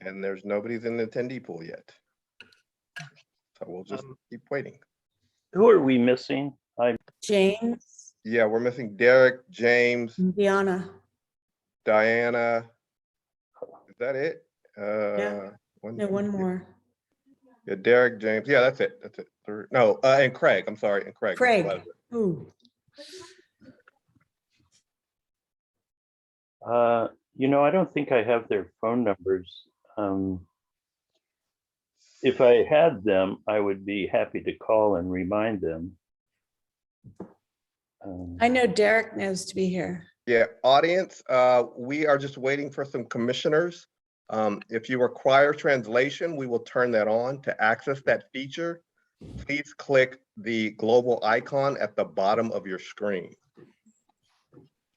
And there's nobody's in the attendee pool yet. So we'll just keep waiting. Who are we missing? James, Yeah, we're missing Derek, James, Diana. Diana. Is that it? Yeah. No, one more. Yeah, Derek, James. Yeah, that's it. That's it. No, and Craig. I'm sorry, and Craig. Craig. Ooh. I don't think I have their phone numbers. If I had them, I would be happy to call and remind them. I know Derek knows to be here. Yeah, audience, we are just waiting for some commissioners. If you require translation, we will turn that on. To access that feature, please click the global icon at the bottom of your screen.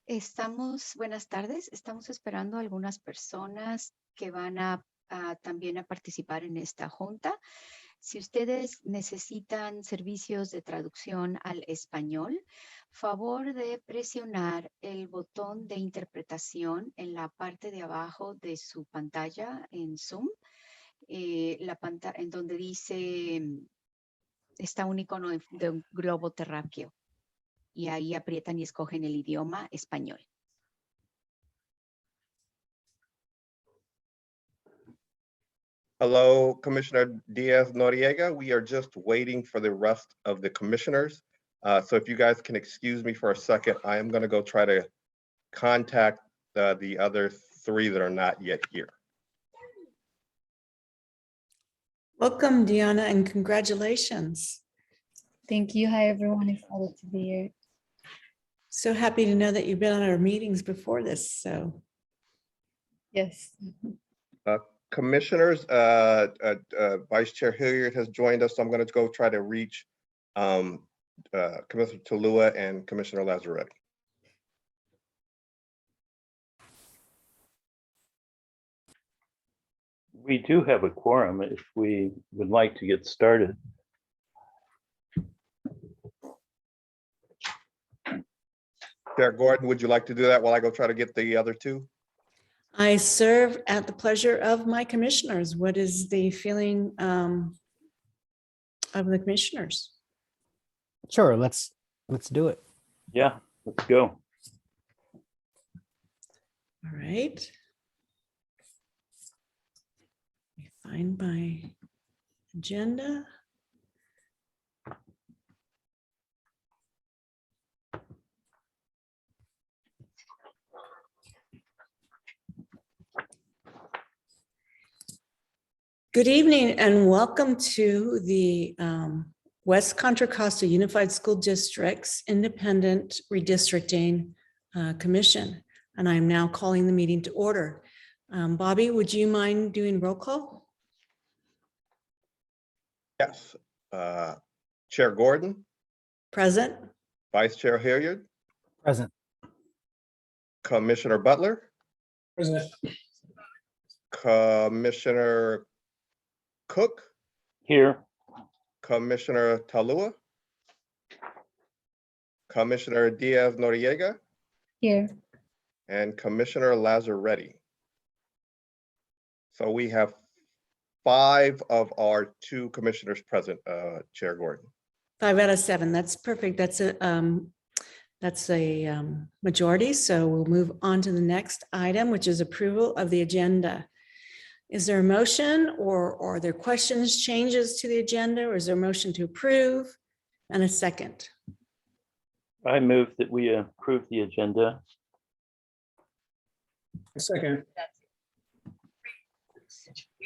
Buenas tardes, estamos esperando a algunas personas que van también a participar en esta junta. Si ustedes necesitan servicios de traducción al español, favor de presionar el botón de interpretación en la parte de abajo de su pantalla en Zoom, en donde dice, está un icono de un globo terráqueo. Y ahí aprietan y escogen el idioma español. Hello, Commissioner Diaz-Noriega. We are just waiting for the rest of the commissioners. So if you guys can excuse me for a second, I am going to go try to contact the other three that are not yet here. Welcome, Diana, and congratulations. Thank you. Hi, everyone. Excited to be here. So happy to know that you've been on our meetings before this. So, Yes. Commissioners, Vice Chair Hilliard has joined us, so I'm going to go try to reach Commissioner Talua and Commissioner Lazzaretti. We do have a quorum if we would like to get started. Chair Gordon, would you like to do that while I go try to get the other two? I serve at the pleasure of my commissioners. What is the feeling of the commissioners? Sure, let's do it. Yeah, let's go. All right. Let me find my agenda. Good evening and welcome to the West Contra Costa Unified School District's Independent Redistricting Commission. And I'm now calling the meeting to order. Bobby, would you mind doing roll call? Yes. Chair Gordon, Present. Vice Chair Hilliard, Present. Commissioner Butler, Present. Commissioner Cook, Here. Commissioner Talua, Commissioner Diaz-Noriega, Here. and Commissioner Lazzaretti. So we have 5 of our 2 commissioners present, Chair Gordon. 5 out of 7. That's perfect. That's a majority. So we'll move on to the next item, which is approval of the agenda. Is there a motion or are there questions, changes to the agenda, or is there a motion to approve and a second? I move that we approve the agenda. A second.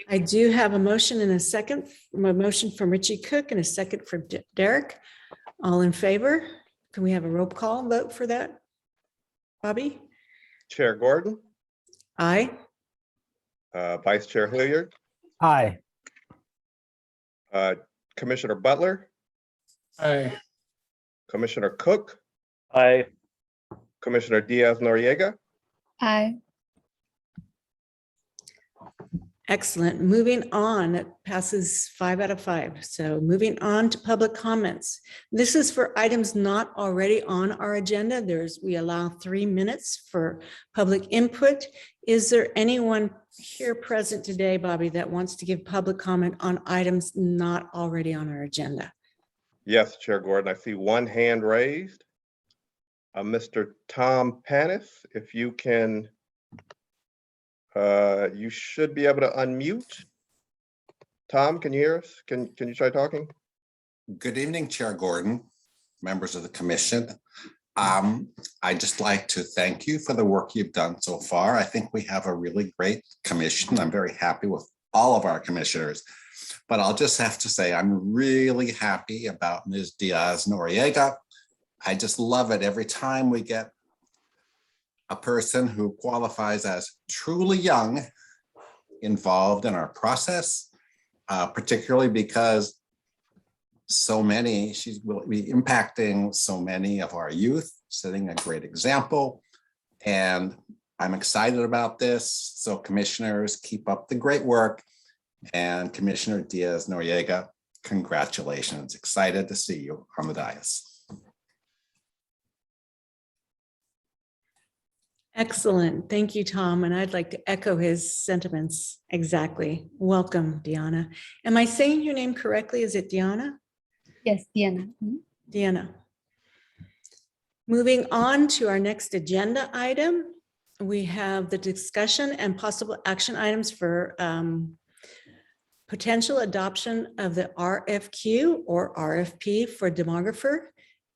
I do have a motion and a second, a motion from Richie Cook and a second from Derek. All in favor? Can we have a roll call vote for that? Bobby? Chair Gordon, Aye. Vice Chair Hilliard, Aye. Commissioner Butler, Aye. Commissioner Cook, Aye. Commissioner Diaz-Noriega, Aye. Excellent. Moving on, it passes 5 out of 5. So moving on to public comments. This is for items not already on our agenda. We allow 3 minutes for public input. Is there anyone here present today, Bobby, that wants to give public comment on items not already on our agenda? Yes, Chair Gordon, I see one hand raised. Mr. Tom Panis, if you can, you should be able to unmute. Tom, can you hear us? Can you try talking? Good evening, Chair Gordon, members of the commission. I'd just like to thank you for the work you've done so far. I think we have a really great commission. I'm very happy with all of our commissioners, but I'll just have to say I'm really happy about Ms. Diaz-Noriega. I just love it every time we get a person who qualifies as truly young involved in our process, particularly because she will be impacting so many of our youth, setting a great example. And I'm excited about this. So commissioners, keep up the great work. And Commissioner Diaz-Noriega, congratulations. Excited to see you on the dais. Excellent. Thank you, Tom. And I'd like to echo his sentiments exactly. Welcome, Diana. Am I saying your name correctly? Is it Diana? Yes, Diana. Diana. Moving on to our next agenda item, we have the discussion and possible action items for potential adoption of the RFQ or RFP for Demographer.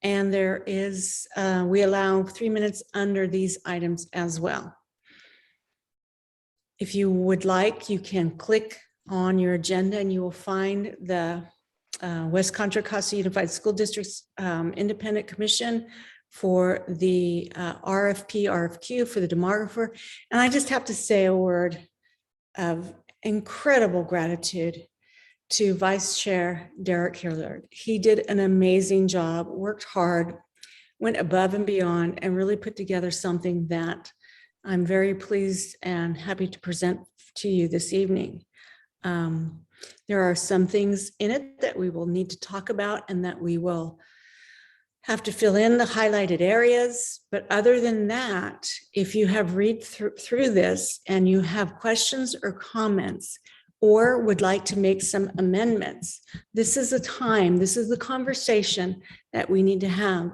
And there is, we allow 3 minutes under these items as well. If you would like, you can click on your agenda and you will find the West Contra Costa Unified School District's Independent Commission for the RFQ for the Demographer. And I just have to say a word of incredible gratitude to Vice Chair Derek Hillard. He did an amazing job, worked hard, went above and beyond, and really put together something that I'm very pleased and happy to present to you this evening. There are some things in it that we will need to talk about and that we will have to fill in the highlighted areas. But other than that, if you have read through this and you have questions or comments, or would like to make some amendments, this is a time, this is the conversation that we need to have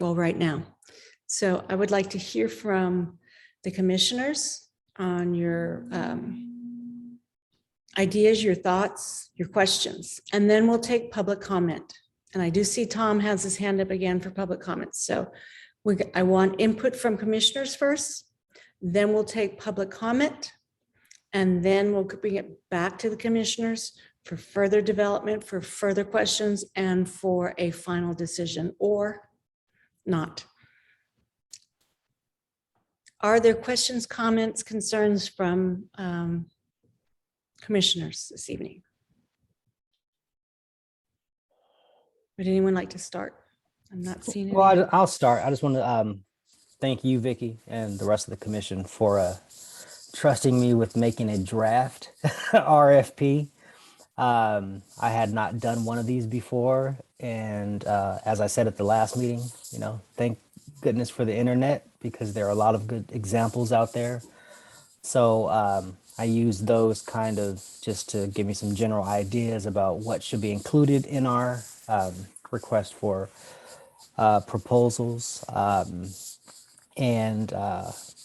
right now. So I would like to hear from the commissioners on your ideas, your thoughts, your questions, and then we'll take public comment. And I do see Tom has his hand up again for public comments. So I want input from commissioners first, then we'll take public comment, and then we'll bring it back to the commissioners for further development, for further questions, and for a final decision or not. Are there questions, comments, concerns from commissioners this evening? Would anyone like to start? I'm not seeing any. Well, I'll start. I just want to thank you, Vicky, and the rest of the commission for trusting me with making a draft RFP. I had not done one of these before. And as I said at the last meeting, thank goodness for the internet, because there are a lot of good examples out there. So I used those kind of just to give me some general ideas about what should be included in our request for proposals. And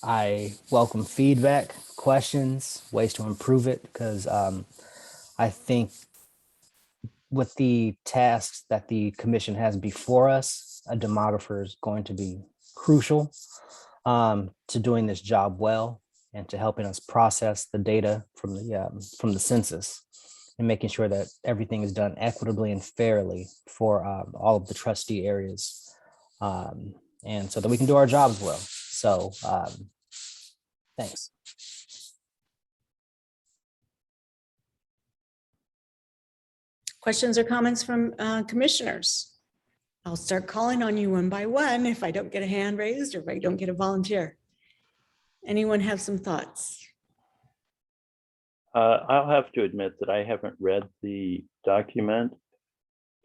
I welcome feedback, questions, ways to improve it, because I think with the tasks that the commission has before us, a demographer is going to be crucial to doing this job well and to helping us process the data from the census and making sure that everything is done equitably and fairly for all of the trustee areas, and so that we can do our jobs well. So thanks. Questions or comments from commissioners? I'll start calling on you one by one if I don't get a hand raised or if I don't get a volunteer. Anyone have some thoughts? I'll have to admit that I haven't read the document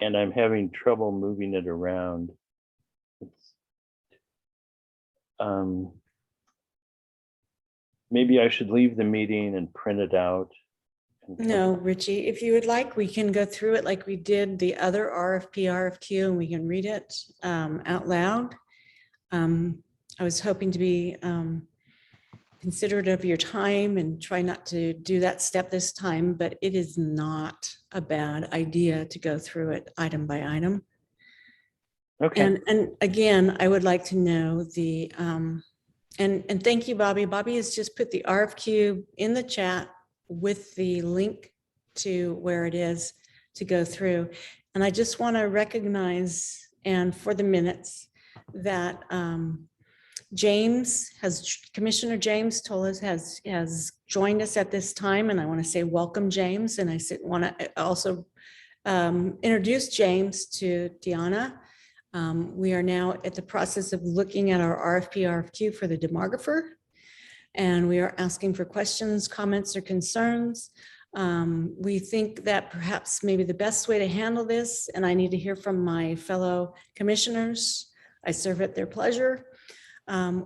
and I'm having trouble moving it around. It's, maybe I should leave the meeting and print it out. No, Richie, if you would like, we can go through it like we did the other RFP, RFQ, and we can read it out loud. I was hoping to be considerate of your time and try not to do that step this time, but it is not a bad idea to go through it item by item. Okay. And again, I would like to know the, and thank you, Bobby. Bobby has just put the RFQ in the chat with the link to where it is to go through. And I just want to recognize, and for the minutes, that Commissioner James Toles has joined us at this time, and I want to say welcome, James. And I want to also introduce James to Deanna. We are now at the process of looking at our RFP, RFQ for the Demographer, and we are asking for questions, comments, or concerns. We think that perhaps maybe the best way to handle this, and I need to hear from my fellow commissioners, I serve at their pleasure,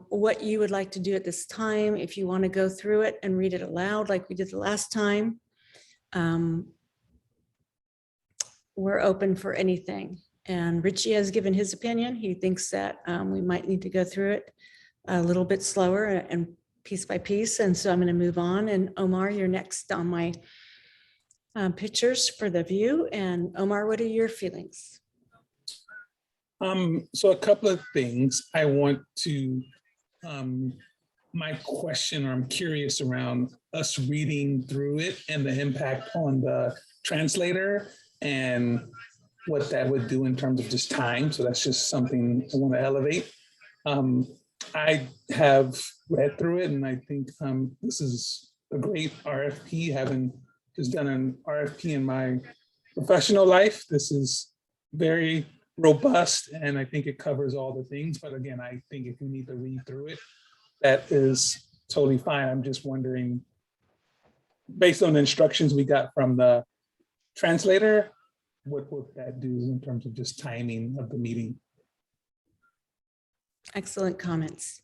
what you would like to do at this time. If you want to go through it and read it aloud like we did the last time, we're open for anything. And Richie has given his opinion. He thinks that we might need to go through it a little bit slower and piece by piece. And so I'm going to move on. And Omar, you're next on my pictures for the view. And Omar, what are your feelings? So a couple of things I want to, my question, or I'm curious around us reading through it and the impact on the translator and what that would do in terms of just time. So that's just something I want to elevate. I have read through it, and I think this is a great RFP. Having just done an RFP in my professional life, this is very robust, and I think it covers all the things. But again, I think if you need to read through it, that is totally fine. I'm just wondering, based on the instructions we got from the translator, what would that do in terms of just timing of the meeting? Excellent comments.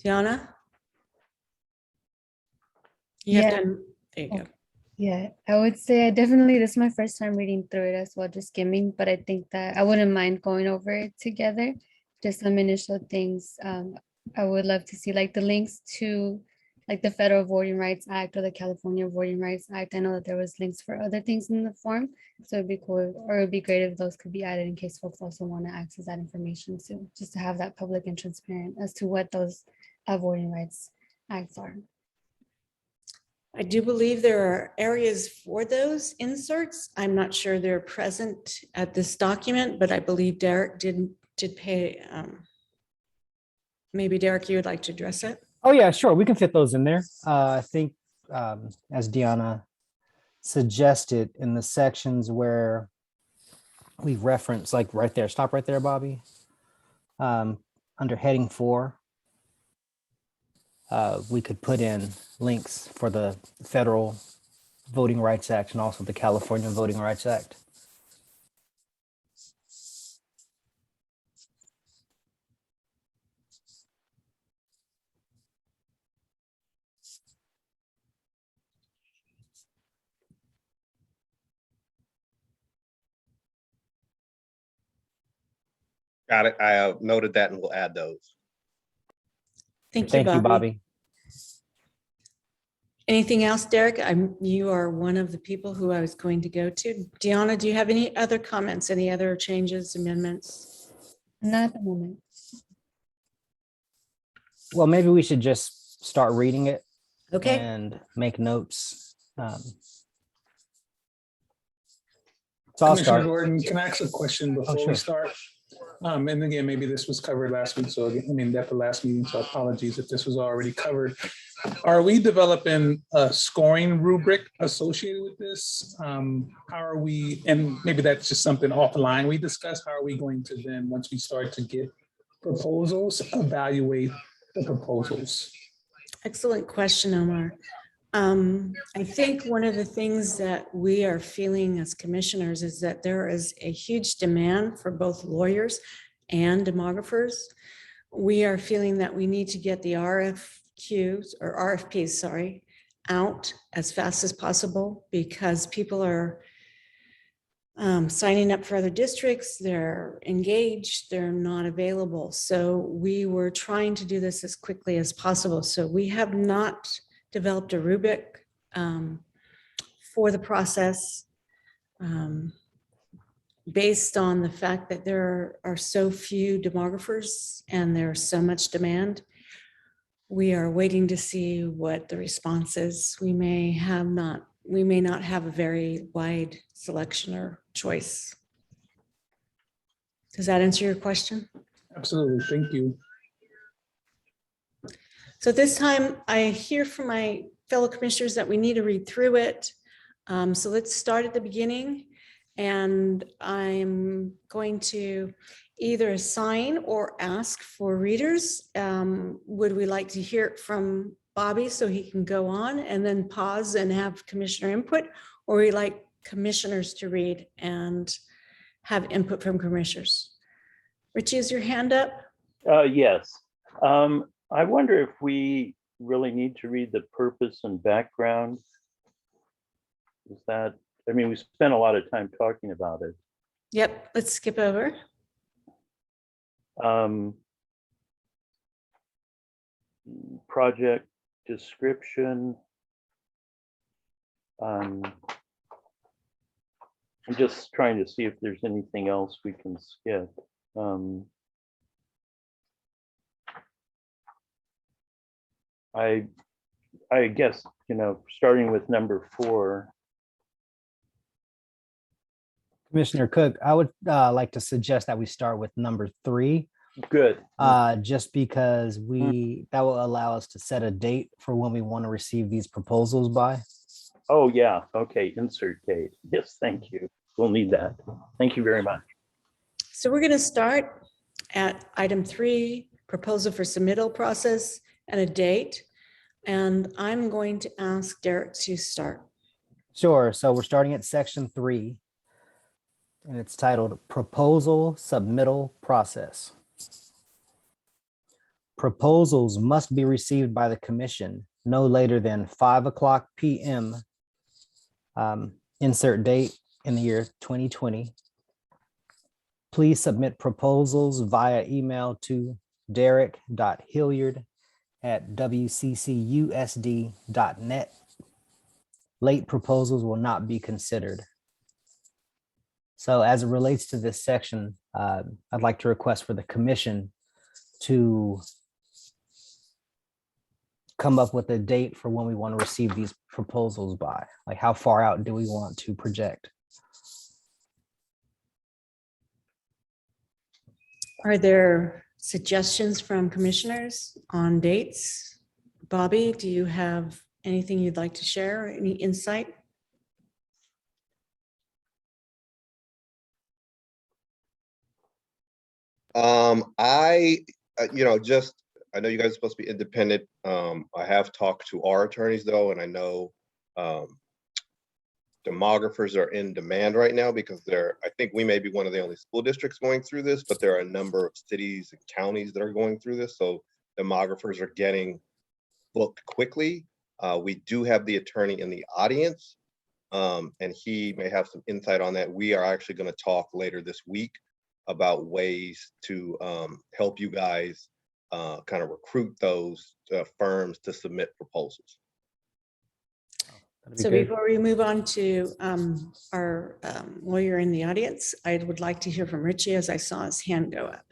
Deanna? You have to, there you go. Yeah, I would say this is my first time reading through it as well, just skimming, but I think that I wouldn't mind going over it together. Just some initial things. I would love to see like the links to like the Federal Voting Rights Act or the California Voting Rights Act. I know that there was links for other things in the form, so it'd be cool, or it'd be great if those could be added in case folks also want to access that information too, just to have that public and transparent as to what those voting rights acts are. I do believe there are areas for those inserts. I'm not sure they're present at this document, but I believe Derek did pay. Maybe Derek, you would like to address it? Oh yeah, sure. We can fit those in there. I think as Deanna suggested, in the sections where we reference, like right there, stop right there, Bobby. Under heading 4, we could put in links for the Federal Voting Rights Act and also the California Voting Rights Act. Got it. I have noted that and we'll add those. Thank you, Bobby. Bobby. Anything else, Derek? You are one of the people who I was going to go to. Deanna, do you have any other comments, any other changes, amendments? Not at the moment. Well, maybe we should just start reading it. Okay. And make notes. So I'll Commissioner start. Gordon, can I ask a question before sure. we start? And again, maybe this was covered last week. So again, I mean, at the last meeting, so apologies if this was already covered. Are we developing a scoring rubric associated with this? How are we, and maybe that's just something offline we discussed, how are we going to then, once we start to get proposals, evaluate the proposals? Excellent question, Omar. I think one of the things that we are feeling as commissioners is that there is a huge demand for both lawyers and demographers. We are feeling that we need to get the RFQs or RFPs, sorry, out as fast as possible because people are signing up for other districts, they're engaged, they're not available. So we were trying to do this as quickly as possible. So we have not developed a rubric for the process based on the fact that there are so few demographers and there's so much demand. We are waiting to see what the response is. We may not have a very wide selection or choice. Does that answer your question? Absolutely. Thank you. So this time I hear from my fellow commissioners that we need to read through it. So let's start at the beginning. And I'm going to either assign or ask for readers. Would we like to hear it from Bobby so he can go on and then pause and have commissioner input? Or we like commissioners to read and have input from commissioners? Richie, is your hand up? Yes. I wonder if we really need to read the purpose and background. Is that, I mean, we spent a lot of time talking about it. Yep, let's skip over. Project description. I'm just trying to see if there's anything else we can skip. I guess, starting with number 4. Commissioner Cook, I would like to suggest that we start with number 3. Good. Just because that will allow us to set a date for when we want to receive these proposals by. Oh, yeah. Okay. Insert date. Yes. Thank you. We'll need that. Thank you very much. So we're going to start at item 3, proposal for submittal process and a date. And I'm going to ask Derek to start. Sure. So we're starting at section 3. And it's titled Proposal Submittal Process. Proposals must be received by the commission no later than 5:00 p.m. Insert date in the year 2020. Please submit proposals via email to derek.hilliard@wcccusd.net. Late proposals will not be considered. So as it relates to this section, I'd like to request for the commission to come up with a date for when we want to receive these proposals by. Like, how far out do we want to project? Are there suggestions from commissioners on dates? Bobby, do you have anything you'd like to share? Any insight? I know you guys are supposed to be independent. I have talked to our attorneys though, and I know demographers are in demand right now because I think we may be one of the only school districts going through this, but there are a number of cities and counties that are going through this. So demographers are getting booked quickly. We do have the attorney in the audience, and he may have some insight on that. We are actually going to talk later this week about ways to help you guys kind of recruit those firms to submit proposals. So before we move on to our lawyer in the audience, I would like to hear from Richie as I saw his hand go up.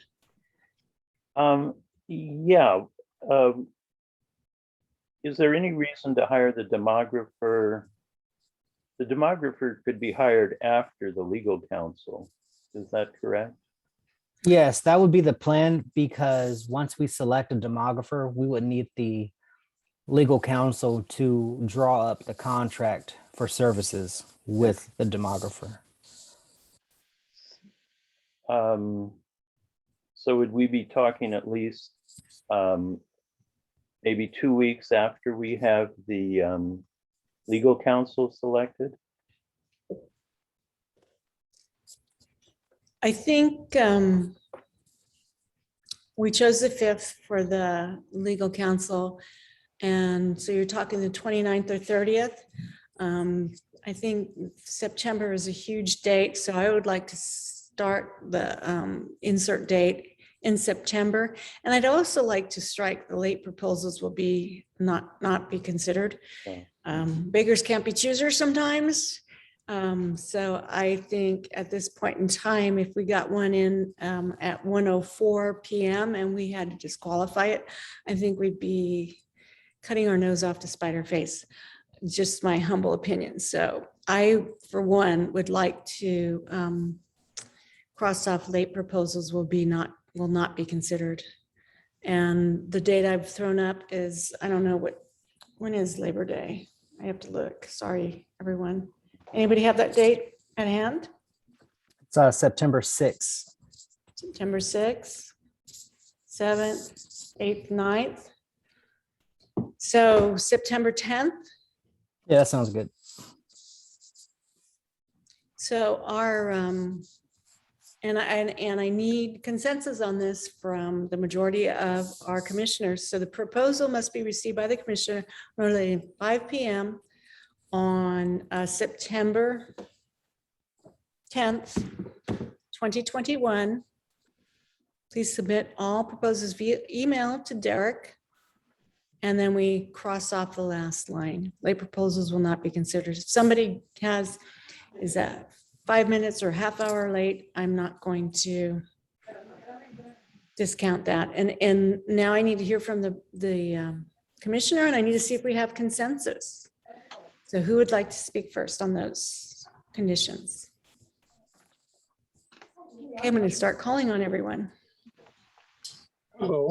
Is there any reason to hire the demographer? The demographer could be hired after the legal counsel. Is that correct? Yes, that would be the plan, because once we select a demographer, we would need the legal counsel to draw up the contract for services with the demographer. So would we be talking at least maybe 2 weeks after we have the legal counsel selected? I think we chose the 5th for the legal counsel. And so you're talking the 29th or 30th. I think September is a huge date, so I would like to start the insert date in September. And I'd also like to strike the late proposals will be not be considered. Okay. Beggars can't be choosers sometimes. So I think at this point in time, if we got one in at 1:04 p.m. and we had to disqualify it, I think we'd be cutting our nose off to spite our face. Just my humble opinion. So I, for one, would like to cross off late proposals will not be considered. And the date I've thrown up is, I don't know when is Labor Day? I have to look. Sorry, everyone. Anybody have that date at hand? It's September 6th. September 6th, 7th, 8th, 9th. So September 10th. Yeah, that sounds good. So our, and I need consensus on this from the majority of our commissioners. So the proposal must be received by the commissioner no later than 5 p.m. on September 10th, 2021. Please submit all proposals via email to Derek. And then we cross off the last line. Late proposals will not be considered. If somebody is that 5 minutes or half hour late, I'm not going to discount that. And now I need to hear from the commissioner, and I need to see if we have consensus. So who would like to speak first on those conditions? Okay, I'm going to start calling on everyone. Hello.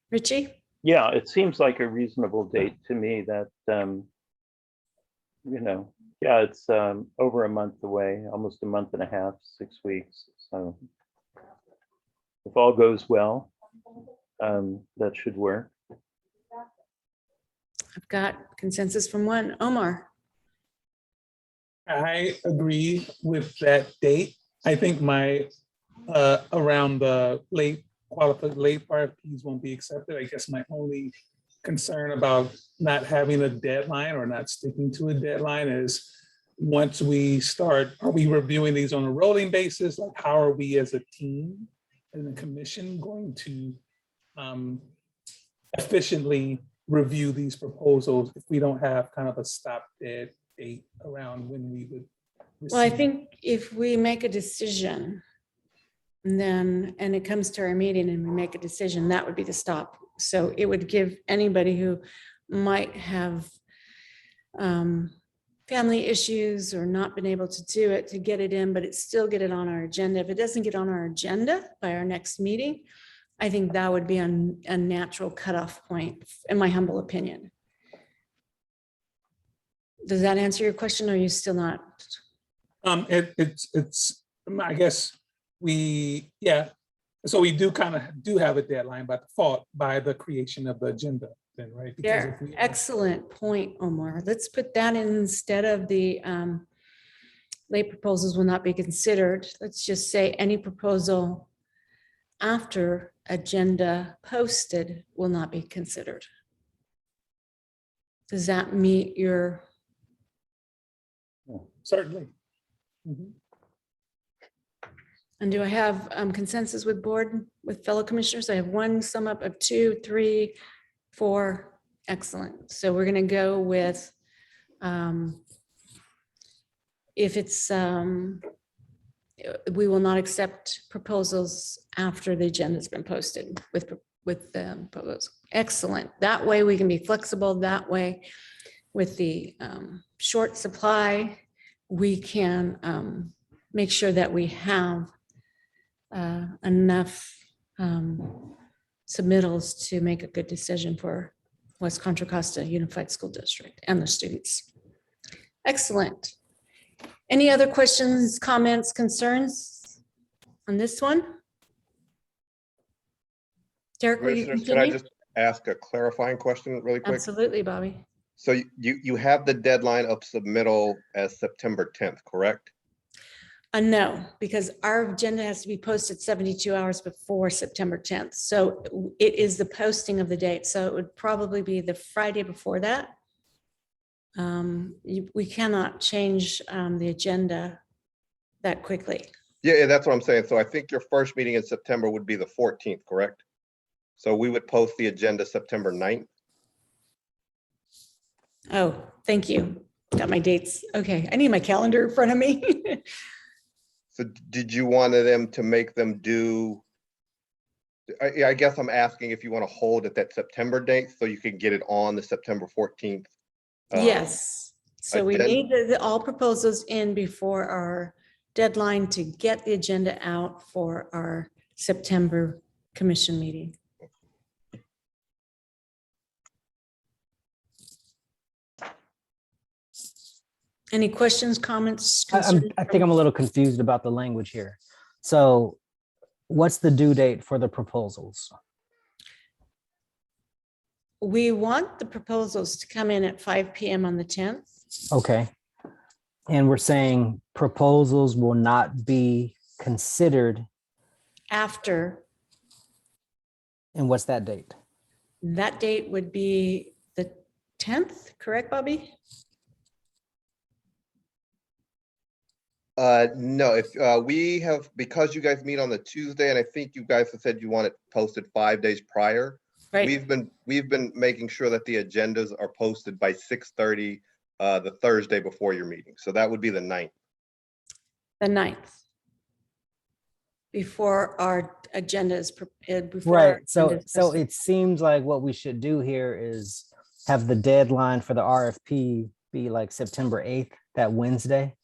Richie? Yeah, it seems like a reasonable date to me that, yeah, it's over a month away, almost a month and a half, 6 weeks. So if all goes well, that should work. I've got consensus from one. Omar? I agree with that date. I think my around the late RFPs won't be accepted. I guess my only concern about not having a deadline or not sticking to a deadline is once we start, are we reviewing these on a rolling basis? Like how are we as a team and the commission going to efficiently review these proposals if we don't have kind of a stop dead date around when we would Well, I receive? think if we make a decision, and it comes to our meeting and we make a decision, that would be the stop. So it would give anybody who might have family issues or not been able to do it to get it in, but it's still get it on our agenda. If it doesn't get on our agenda by our next meeting, I think that would be a natural cutoff point, in my humble opinion. Does that answer your question? Or are you still not? It's I guess so we do have a deadline by default by the creation of the agenda then, right? Because Yeah, if we- excellent point, Omar. Let's put that in instead of the late proposals will not be considered. Let's just say any proposal after agenda posted will not be considered. Does that meet your? Certainly. Mhm. And do I have consensus with board, with fellow commissioners? I have one sum up of 2, 3, 4. Excellent. So we're going to go with if it's we will not accept proposals after the agenda has been posted with the proposal. Excellent. That way we can be flexible. That way with the short supply, we can make sure that we have enough submittals to make a good decision for West Contra Costa Unified School District and the students. Excellent. Any other questions, comments, concerns on this one? Derek, will you Commissioners, can I continue? just ask a clarifying question really quick? Absolutely, Bobby. So you have the deadline of submittal as September 10th, correct? No, because our agenda has to be posted 72 hours before September 10th. So it is the posting of the date. So it would probably be the Friday before that. We cannot change the agenda that quickly. Yeah, that's what I'm saying. So I think your first meeting in September would be the 14th, correct? So we would post the agenda September 9th. Oh, thank you. Got my dates. Okay, I need my calendar in front of me. So did you want them to make them do? I guess I'm asking if you want to hold at that September date so you can get it on the September 14th. Yes. So we agenda- need all proposals in before our deadline to get the agenda out for our September commission meeting. Any questions, comments? concerns I think from- I'm a little confused about the language here. So what's the due date for the proposals? We want the proposals to come in at 5 PM on the 10th. Okay. And we're saying proposals will not be considered. After And what's that date? that date would be the 10th, correct, Bobby? No, if we have, because you guys meet on the Tuesday, and I think you guys have said you want it posted 5 days prior. Right. We've been making sure that the agendas are posted by 6:30 the Thursday before your meeting. So that would be the 9th. The 9th. Before our agenda is prepared. before our Right. So agenda is posted. it seems like what we should do here is have the deadline for the RFP be like September 8th, that Wednesday.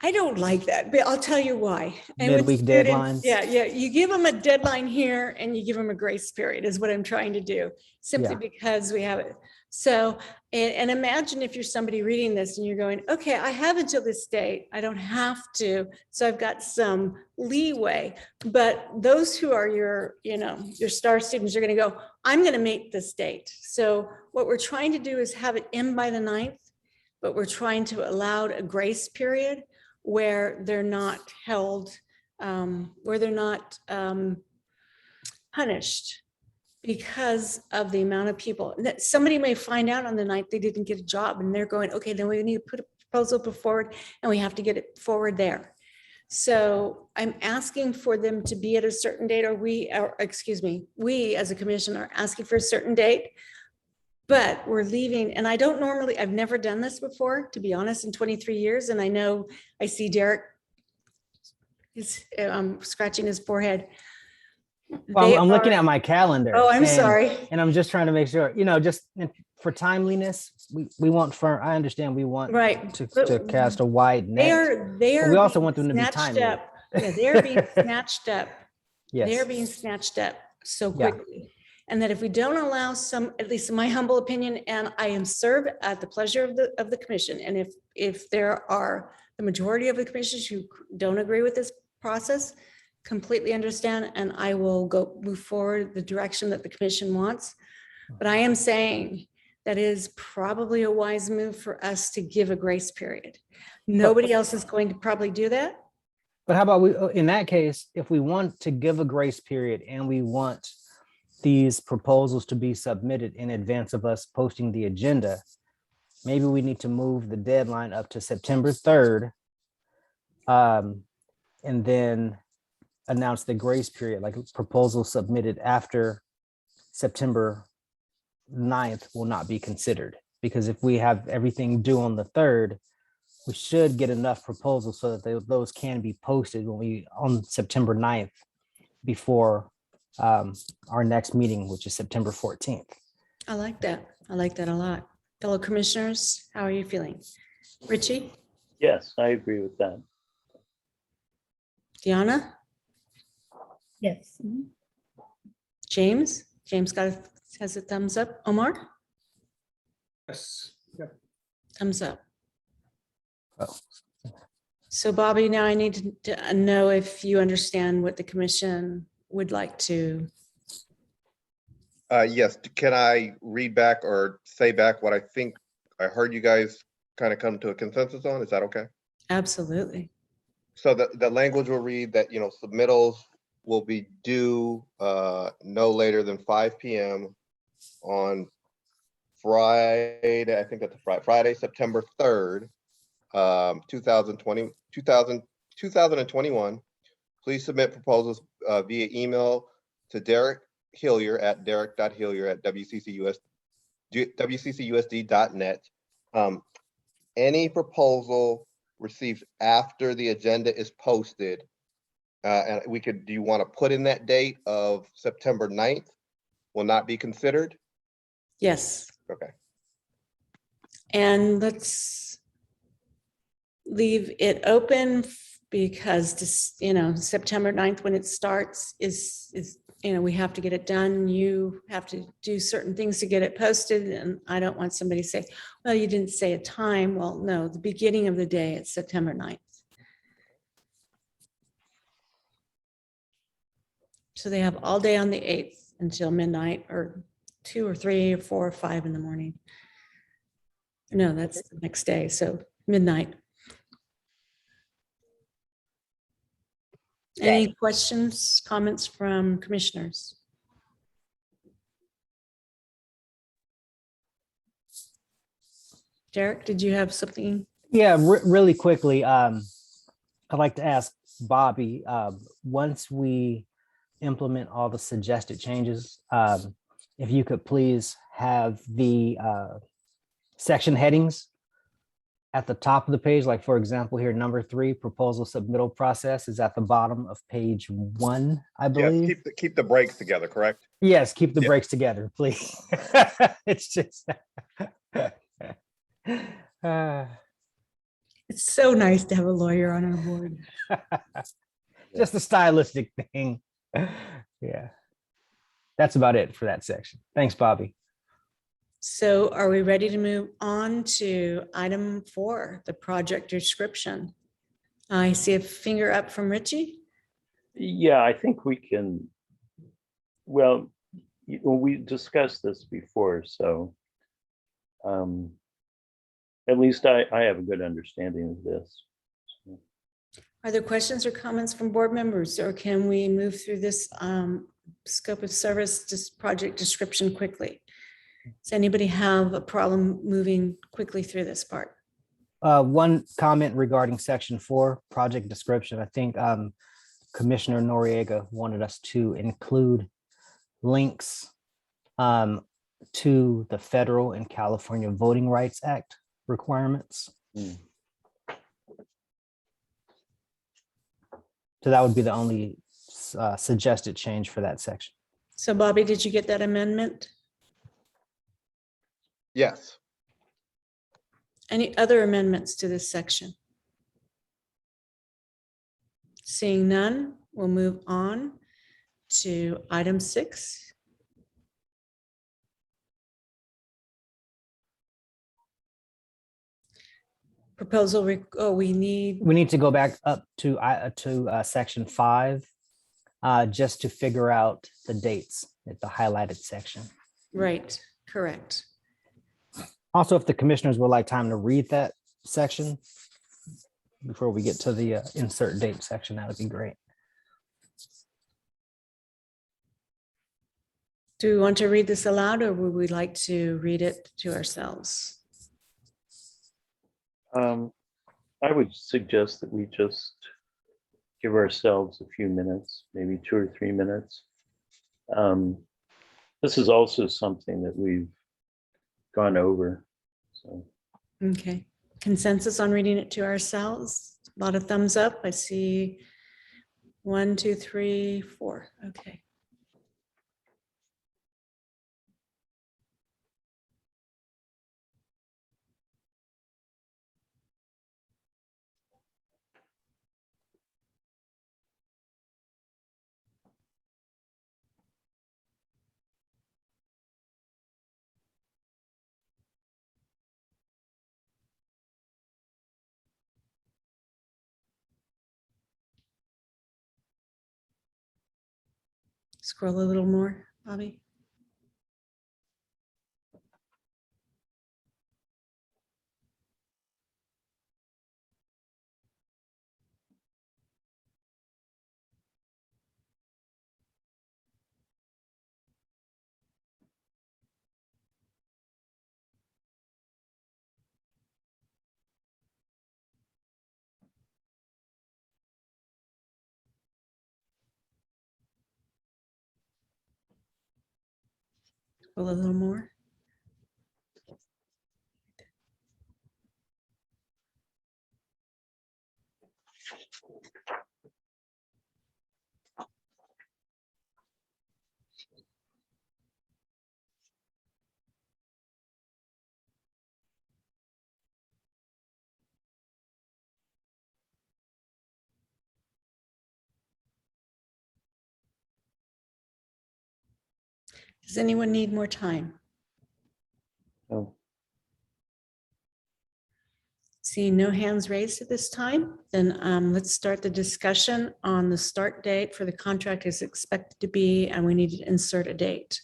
I don't like that, but I'll tell you why. And with Midweek students- deadlines? Yeah, you give them a deadline here and you give them a grace period is what I'm trying to do, simply Yeah. because we have it. So, and imagine if you're somebody reading this and you're going, okay, I have until this date. I don't have to. So I've got some leeway. But those who are your star students are going to go, I'm going to make this date. So what we're trying to do is have it in by the 9th, but we're trying to allow a grace period where they're not held, where they're not punished because of the amount of people. That somebody may find out on the night they didn't get a job and they're going, okay, then we need to put a proposal forward and we have to get it forward there. So I'm asking for them to be at a certain date, or we as a commission are asking for a certain date. But we're leaving, and I've never done this before, to be honest, in 23 years. And I know I see Derek is scratching his forehead. Well, I'm looking at my calendar. Oh, I'm and- sorry. And I'm just trying to make sure, just for timeliness, we want firm, I understand we want Right. to But cast a wide They net. are. we also being want them to be snatched timely. up. Yeah, they're being snatched up. They're Yes. being snatched up so Yeah. quickly. And that if we don't allow at least in my humble opinion, and I am served at the pleasure of the commission. And if there are the majority of the commissioners who don't agree with this process, completely understand, and I will move forward the direction that the commission wants. But I am saying that is probably a wise move for us to give a grace period. Nobody else is going to probably do that. But how about in that case, if we want to give a grace period and we want these proposals to be submitted in advance of us posting the agenda, maybe we need to move the deadline up to September 3rd, and then announce the grace period, like proposals submitted after September 9th will not be considered. Because if we have everything due on the 3rd, we should get enough proposals so that those can be posted on September 9th before our next meeting, which is September 14th. I like that. I like that a lot. Fellow commissioners, how are you feeling? Richie, Yes, I agree with that. Deanna, Yes. James has a thumbs up. Omar, Yes. Yep. thumbs up. Oh. So Bobby, now I need to know if you understand what the commission would like to Yes, can I read back or say back what I think I heard you guys kind of come to a consensus on? Is that okay? Absolutely. So the language will read that, submittals will be due no later than 5 p.m. on Friday, I think that's Friday, September 3rd, 2021. Please submit proposals via email to Derek Hillier at derek.hillier@wcccusd.net. Any proposal received after the agenda is posted, and do you want to put in that date of September 9th, will not be considered? Yes. Okay. And let's leave it open because this, September 9th, when it starts is, we have to get it done. You have to do certain things to get it posted. And I don't want somebody to say, well, you didn't say a time. Well, no, the beginning of the day, it's September 9th. So they have all day on the 8th until midnight, or 2 or 3 or 4 or 5 in the morning. No, that's the next day. So midnight. Any questions, comments from commissioners? Derek, did you have something? Yeah, really quickly, I'd like to ask Bobby, once we implement all the suggested changes, if you could please have the section headings at the top of the page, like for example, here, number 3, proposal submittal process is at the bottom of page 1, I believe. Yes, keep the breaks together, correct? Yes, keep the Yeah. breaks together, please. It's just. It's so nice to have a lawyer on our board. Just a stylistic thing. Yeah. That's about it for that section. Thanks, Bobby. So are we ready to move on to item 4, the project description? I see a finger up from Richie. Yeah, I think we can, well, we discussed this before, so at least I have a good understanding of this. Are there questions or comments from board members, or can we move through this scope of service project description quickly? Does anybody have a problem moving quickly through this part? One comment regarding section 4, project description. I think Commissioner Noriega wanted us to include links to the federal and California Voting Rights Act requirements. Mm. So that would be the only suggested change for that section. So Bobby, did you get that amendment? Yes. Any other amendments to this section? Seeing none, we'll move on to item 6. Proposal, we need to go back up to section 5 just to figure out the dates at the highlighted section. right, correct. Also, if the commissioners would like time to read that section before we get to the insert date section, that would be great. Do we want to read this aloud, or would we like to read it to ourselves? I would suggest that we just give ourselves a few minutes, maybe 2 or 3 minutes. This is also something that we've gone over. So. Okay, consensus on reading it to ourselves? A lot of thumbs up. I see 1, 2, 3, 4. Okay. Scroll a little more, Bobby. A little more. Does anyone need more time? No. Seeing no hands raised at this time, then let's start the discussion on the start date for the contract is expected to be, and we need to insert a date.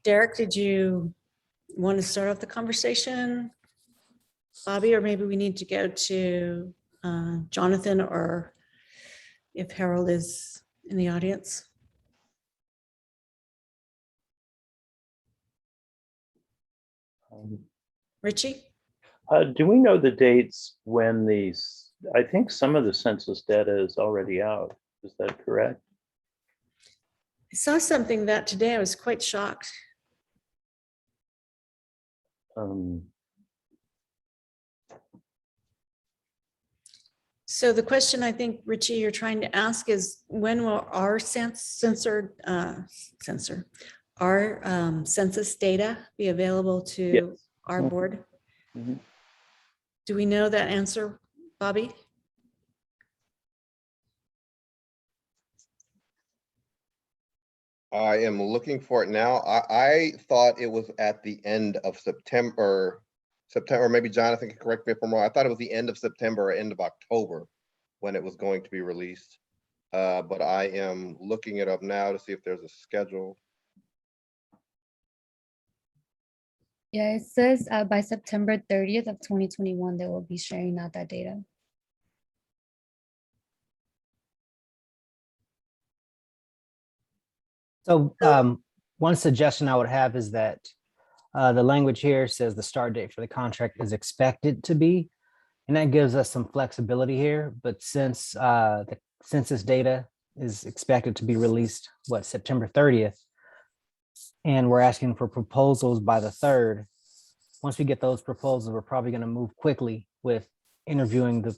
Derek, did you want to start off the conversation? Bobby, or maybe we need to go to Jonathan, or if Harold is in the audience. Richie? Do we know the dates when these, I think some of the census data is already out. Is that correct? I saw something that today I was quite shocked. So the question I think, Richie, you're trying to ask is when will our census data be available to Yes. our board? Mhm. Do we know that answer, Bobby? I am looking for it now. I thought it was at the end of September, maybe Jonathan can correct me if I'm wrong. I thought it was the end of September or end of October when it was going to be released. But I am looking it up now to see if there's a schedule. Yeah, it says by September 30th of 2021, they will be sharing out that data. So one suggestion I would have is that the language here says the start date for the contract is expected to be, and that gives us some flexibility here. But since the census data is expected to be released, September 30th, and we're asking for proposals by the 3rd, once we get those proposals, we're probably going to move quickly with interviewing the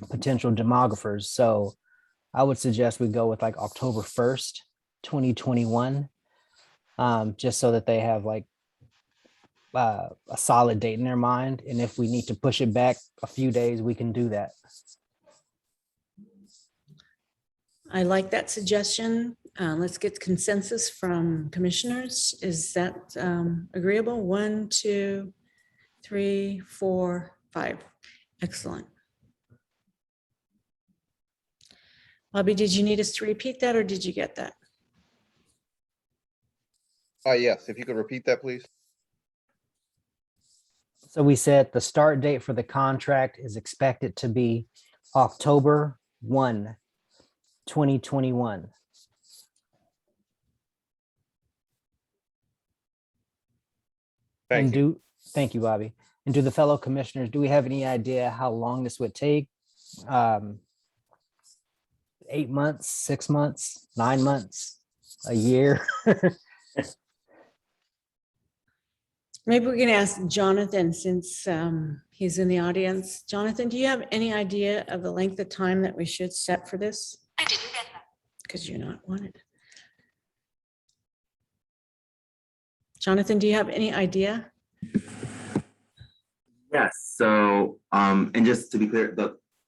potential demographers. So I would suggest we go with like October 1st, 2021, just so that they have like a solid date in their mind. And if we need to push it back a few days, we can do that. I like that suggestion. Let's get consensus from commissioners. Is that agreeable? 1, 2, 3, 4, 5. Excellent. Bobby, did you need us to repeat that or did you get that? Yes, if you could repeat that, please. So we said the start date for the contract is expected to be October 1, 2021. Thank you. Thank you, Bobby. And to the fellow commissioners, do we have any idea how long this would take? 8 months, 6 months, 9 months, a year? Maybe we can ask Jonathan since he's in the audience. Jonathan, do you have any idea of the length of time that we should set for this? I didn't get that. Because you're not wanted. Jonathan, do you have any idea? Yes. So, and just to be clear,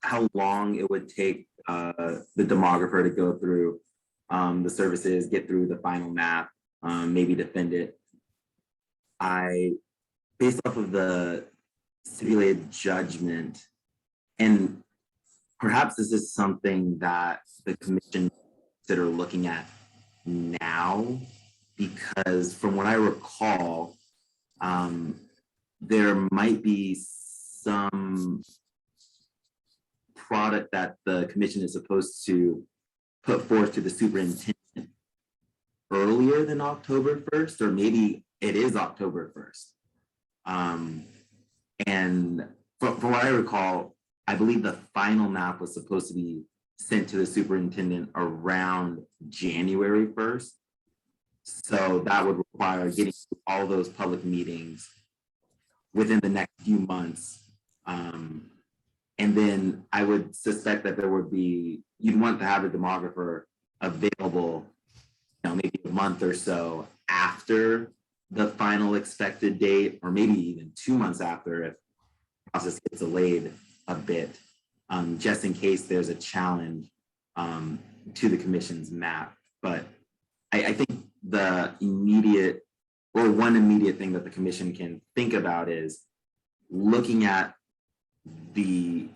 how long it would take the demographer to go through the services, get through the final map, maybe defend it. Based off of the stipulated judgment, and perhaps this is something that the commission consider looking at now, because from what I recall, there might be some product that the commission is supposed to put forth to the superintendent earlier than October 1st, or maybe it is October 1st. And from what I recall, I believe the final map was supposed to be sent to the superintendent around January 1st. So that would require getting through all those public meetings within the next few months. And then I would suspect that there would be, you'd want to have a demographer available, maybe a month or so after the final expected date, or maybe even 2 months after if the process gets delayed a bit, just in case there's a challenge to the commission's map. But I think the immediate, or one immediate thing that the commission can think about is looking at the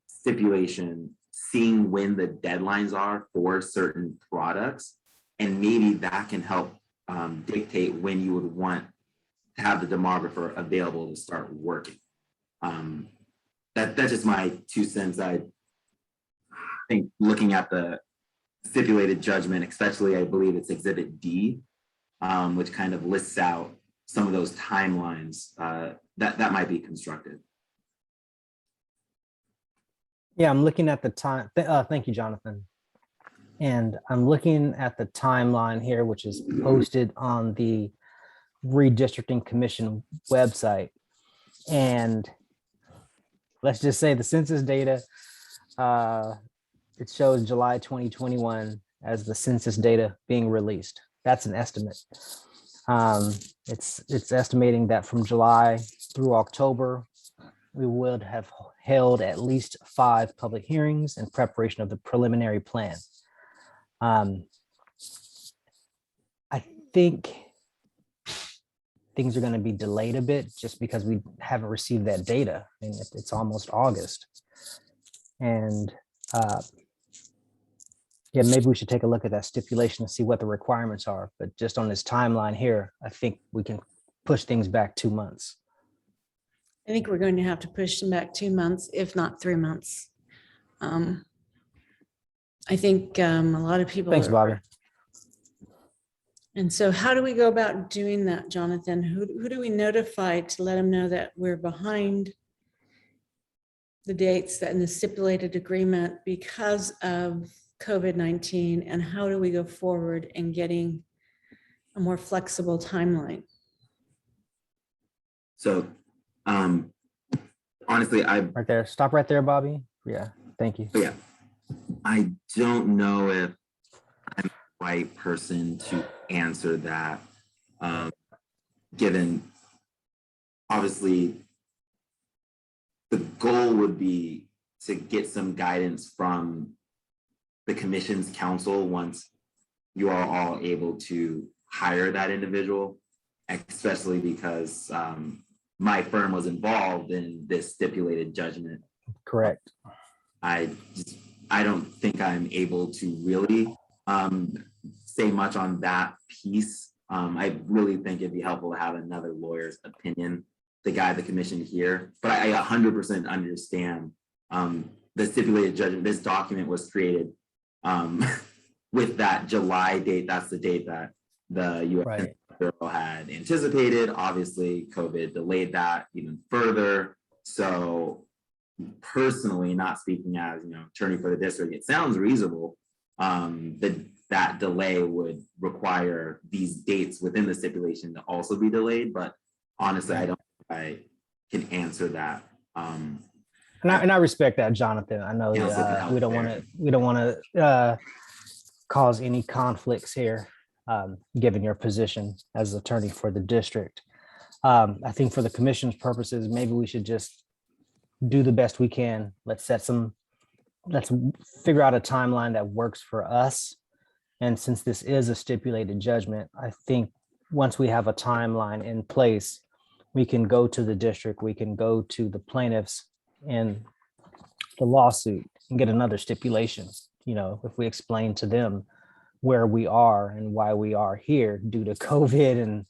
stipulation, seeing when the deadlines are for certain products, and maybe that can help dictate when you would want to have the demographer available to start working. That's just my 2 cents. I think looking at the stipulated judgment, especially I believe it's Exhibit D, which kind of lists out some of those timelines, that might be constructive. Yeah, I'm looking at the time. Thank you, Jonathan. And I'm looking at the timeline here, which is posted on the Redistricting Commission website. And let's just say the census data, it shows July 2021 as the census data being released. That's an estimate. It's estimating that from July through October, we would have held at least 5 public hearings in preparation of the preliminary plan. I think things are going to be delayed a bit just because we haven't received that data. I mean, it's almost August. And yeah, maybe we should take a look at that stipulation and see what the requirements are. But just on this timeline here, I think we can push things back 2 months. I think we're going to have to push them back 2 months, if not 3 months. I think a lot of people. Thanks, Bobby. And so how do we go about doing that, Jonathan? Who do we notify to let them know that we're behind the dates that in the stipulated agreement because of COVID-19? And how do we go forward in getting a more flexible timeline? So honestly, Right there. Stop right there, Bobby. Yeah, thank you. yeah, I don't know if I'm the right person to answer that, given obviously the goal would be to get some guidance from the commission's counsel once you are all able to hire that individual, especially because my firm was involved in this stipulated judgment. Correct. I don't think I'm able to really say much on that piece. I really think it'd be helpful to have another lawyer's opinion to guide the commission here. But I 100% understand the stipulated judgment. This document was created with that July date. That's the date that the U.S. Bureau had anticipated. Obviously, COVID delayed that even further. So personally, not speaking as attorney for the district, it sounds reasonable that delay would require these dates within the stipulation to also be delayed. But honestly, I don't think I can answer that. And I respect that, Jonathan. I know we don't want to cause any conflicts here, given your position as attorney for the district. I think for the commission's purposes, maybe we should just do the best we can. Let's figure out a timeline that works for us. And since this is a stipulated judgment, I think once we have a timeline in place, we can go to the district, we can go to the plaintiffs in the lawsuit and get another stipulation. If we explain to them where we are and why we are here due to COVID and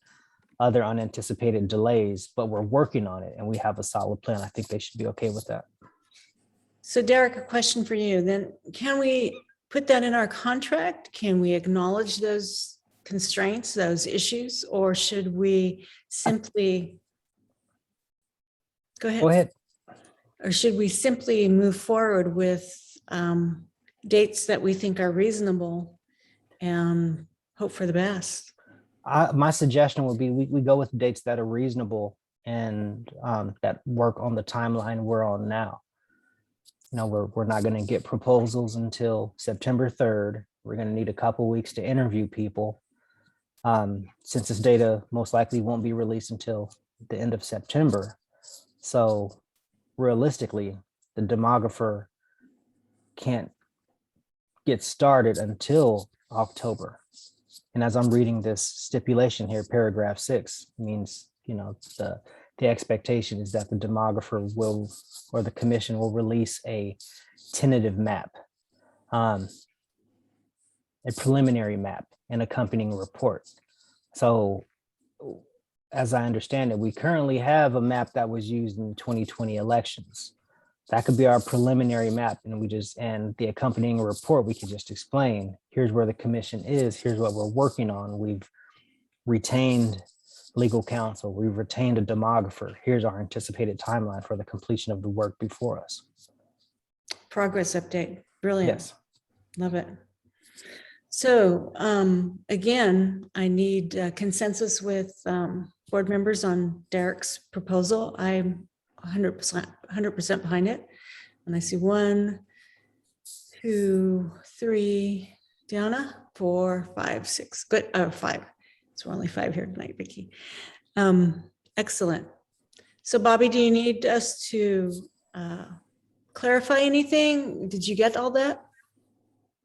other unanticipated delays, but we're working on it and we have a solid plan, I think they should be okay with that. So Derek, a question for you then. Can we put that in our contract? Can we acknowledge those constraints, those issues, or should we simply go ahead? Go ahead. Or should we simply move forward with dates that we think are reasonable and hope for the best. My suggestion would be we go with dates that are reasonable and that work on the timeline we're on now. You know, we're not going to get proposals until September 3rd. We're going to need a couple weeks to interview people. Since this data most likely won't be released until the end of September. So realistically, the demographer can't get started until October. And as I'm reading this stipulation here, paragraph 6 means, you know, the expectation is that the demographer will, or the commission will release a tentative map, a preliminary map, and accompanying report. So as I understand it, we currently have a map that was used in 2020 elections. That could be our preliminary map, and the accompanying report, we could just explain, here's where the commission is, here's what we're working on. We've retained legal counsel, we've retained a demographer. Here's our anticipated timeline for the completion of the work before us. Progress update. Brilliant. Yes. Love it. So again, I need consensus with board members on Derek's proposal. I'm 100% behind it. And I see 1, 2, 3, Deanna, 4, 5, 6. Good. 5. It's only 5 here tonight, Vicki. Excellent. So Bobby, do you need us to clarify anything? Did you get all that?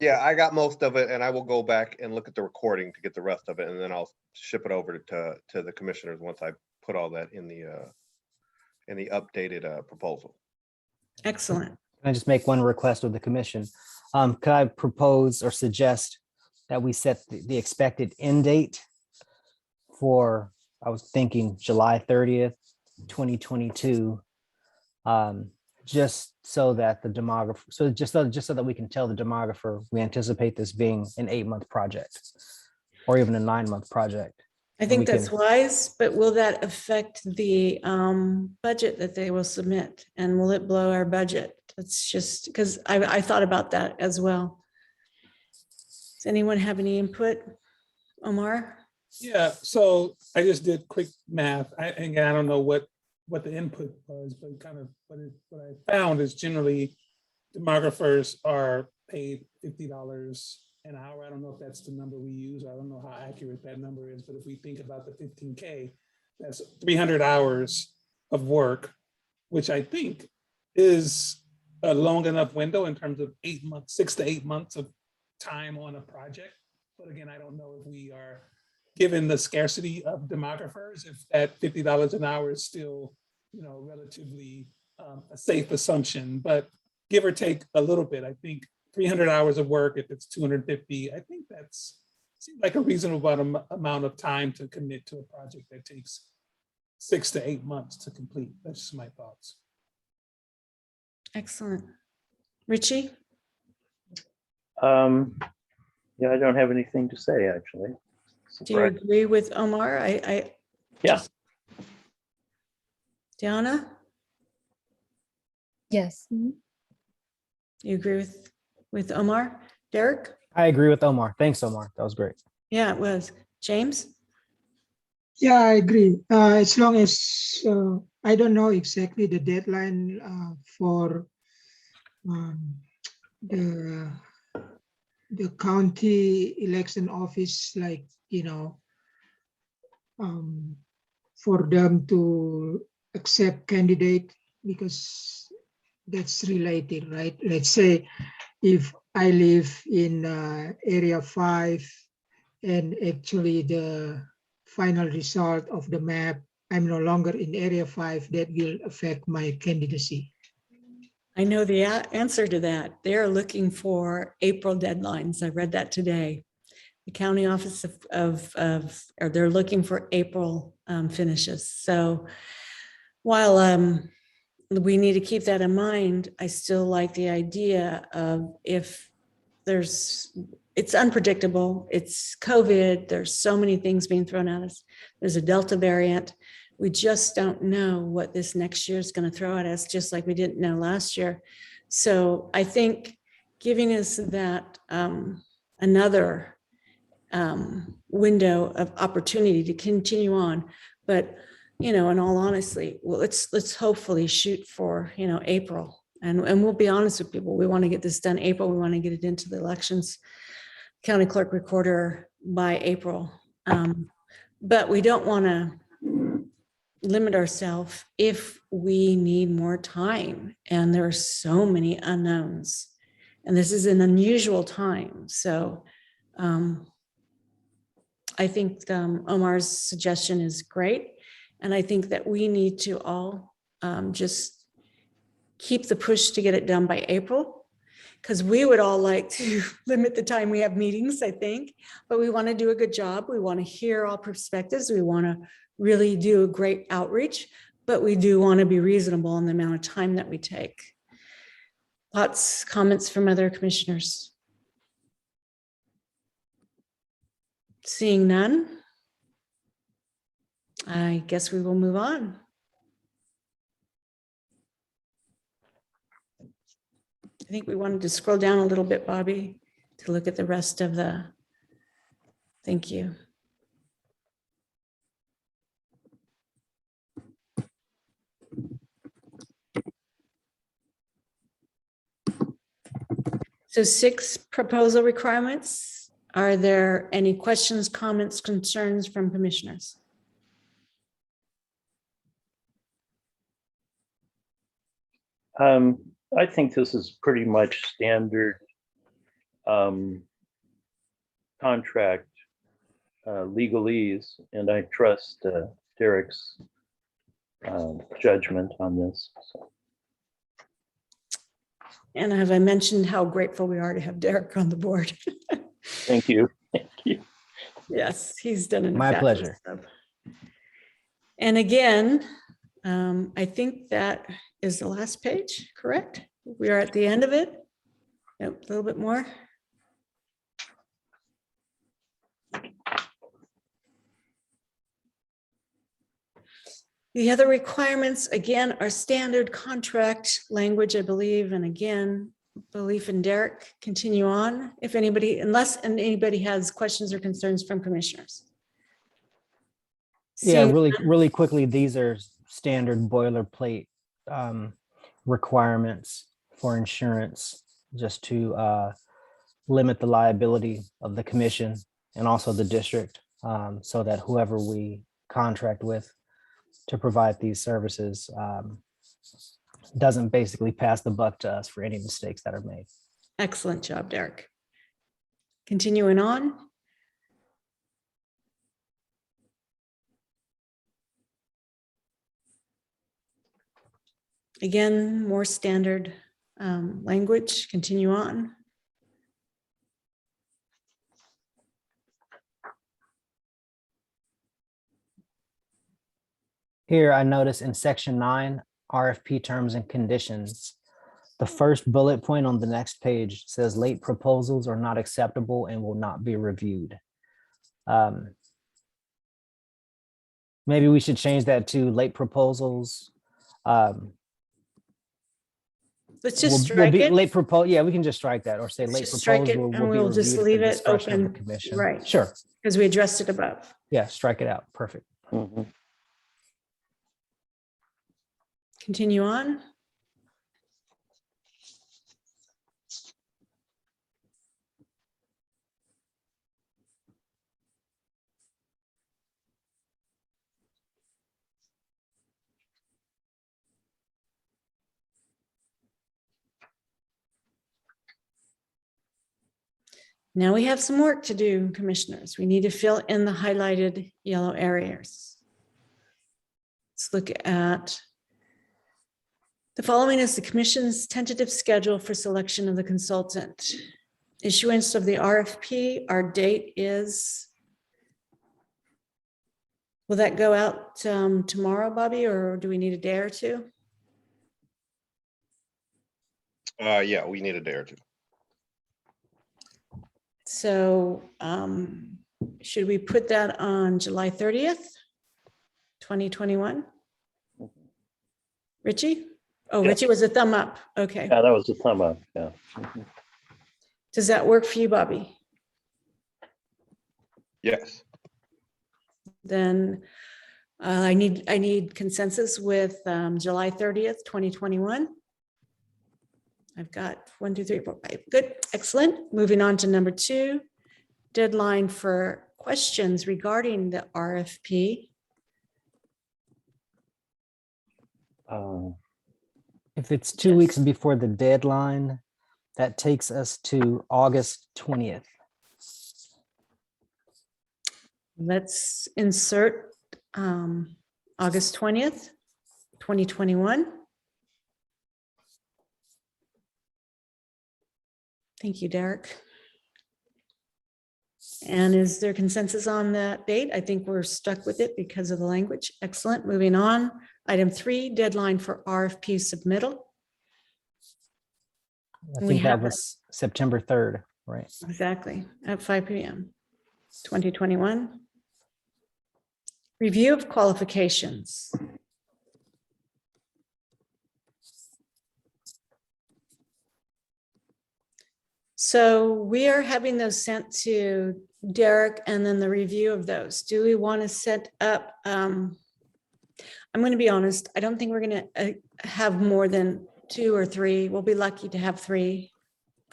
Yeah, I got most of it, and I will go back and look at the recording to get the rest of it, and then I'll ship it over to the commissioners once I put all that in the updated proposal. Excellent. Can I just make one request of the commission? Could I propose or suggest that we set the expected end date for, I was thinking July 30th, 2022, just so that the demographer, just so that we can tell the demographer we anticipate this being an 8-month project or even a 9-month project. I think that's wise, but will that affect the budget that they will submit? And will it blow our budget? It's just because I thought about that as well. Does anyone have any input? Omar? Yeah, so I just did quick math. I don't know what the input was, but kind of what I found is generally demographers are paid $50 an hour. I don't know if that's the number we use. I don't know how accurate that number is, but if we think about the 15K, that's 300 hours of work, which I think is a long enough window in terms of 8 months, 6 to 8 months of time on a project. But again, I don't know if we are, given the scarcity of demographers, if that $50 an hour is still, you know, relatively a safe assumption, but give or take a little bit. I think 300 hours of work, if it's 250, I think that's seems like a reasonable amount of time to commit to a project that takes 6 to 8 months to complete. That's just my thoughts. Excellent. Richie? Yeah, I don't have anything to say, actually. Do you agree with Omar? Yeah. Deanna, Yes. you agree with Omar? Derek? I agree with Omar. Thanks, Omar. That was great. Yeah, it was. James? Yeah, I agree. As long as I don't know exactly the deadline for the county election office, like, you know, for them to accept candidate, because that's related, right? Let's say if I live in area 5 and actually the final result of the map, I'm no longer in area 5, that will affect my candidacy. I know the answer to that. They're looking for April deadlines. I read that today. The county office or they're looking for April finishes. So while we need to keep that in mind, I still like the idea of if it's unpredictable, it's COVID, there's so many things being thrown at us. There's a Delta variant. We just don't know what this next year is going to throw at us, just like we didn't know last year. So I think giving us that another window of opportunity to continue on. But, in all honesty, well, let's hopefully shoot for, April. And we'll be honest with people. We want to get this done April. We want to get it into the elections, county clerk recorder by April. But we don't want to limit ourselves if we need more time. And there are so many unknowns. And this is an unusual time. So I think Omar's suggestion is great. And I think that we need to all just keep the push to get it done by April, because we would all like to limit the time we have meetings, I think, but we want to do a good job. We want to hear all perspectives. We want to really do a great outreach, but we do want to be reasonable in the amount of time that we take. Thoughts, comments from other commissioners? Seeing none, I guess we will move on. I think we wanted to scroll down a little bit, Bobby, to look at the rest of the, thank you. So 6 proposal requirements. Are there any questions, comments, concerns from commissioners? I think this is pretty much standard contract legalese, and I trust Derek's judgment on this. So. And have I mentioned how grateful we are to have Derek on the board? Thank you. Thank you. Yes, he's done an My pleasure. job. And again, I think that is the last page, correct? We are at the end of it. Yep, a little bit more. The other requirements, again, are standard contract language, I believe. And again, belief in Derek, continue on. If anybody, unless anybody has questions or concerns from commissioners. Yeah, Seeing really quickly, these are standard boilerplate requirements for insurance, just to limit the liability of the commission and also the district, so that whoever we contract with to provide these services doesn't basically pass the buck to us for any mistakes that are made. Excellent job, Derek. Continuing on. Again, more standard language, continue on. Here, I notice in section 9, RFP terms and conditions, the first bullet point on the next page says late proposals are not acceptable and will not be reviewed. Maybe we should change that to late proposals. Let's just strike it. Late proposal. Yeah, we can just strike that or say Let's late just strike it proposal and will be we'll just reviewed at leave the it discretion of the open. commission. Right. Sure. Because we addressed it above. Yeah, strike it out. Perfect. Mm-hmm. Continue on. Now we have some work to do, commissioners. We need to fill in the highlighted yellow areas. Let's look at the following is the commission's tentative schedule for selection of the consultant. Issuance of the RFP, our date is, will that go out tomorrow, Bobby, or do we need a day or two? Yeah, we need a day or two. So should we put that on July 30th, 2021? Richie? Oh, Yeah. Richie was a thumb up. Okay. Yeah, that was a thumb up. Yeah. Mhm. Does that work for you, Bobby? Yes. Then I need consensus with July 30th, 2021. I've got 1, 2, 3, 4, 5. Good, excellent. Moving on to number 2, deadline for questions regarding the RFP. If it's 2 weeks before the deadline, that takes us to August 20th. Let's insert August 20th, 2021. Thank you, Derek. And is there consensus on that date? I think we're stuck with it because of the language. Excellent. Moving on. Item 3, deadline for RFP submittal. I We think that have was September 3rd, right? Exactly, at 5 p.m. 2021. Review of qualifications. So we are having those sent to Derek and then the review of those. Do we want to set up, I'm going to be honest, I don't think we're going to have more than 2 or 3. We'll be lucky to have 3.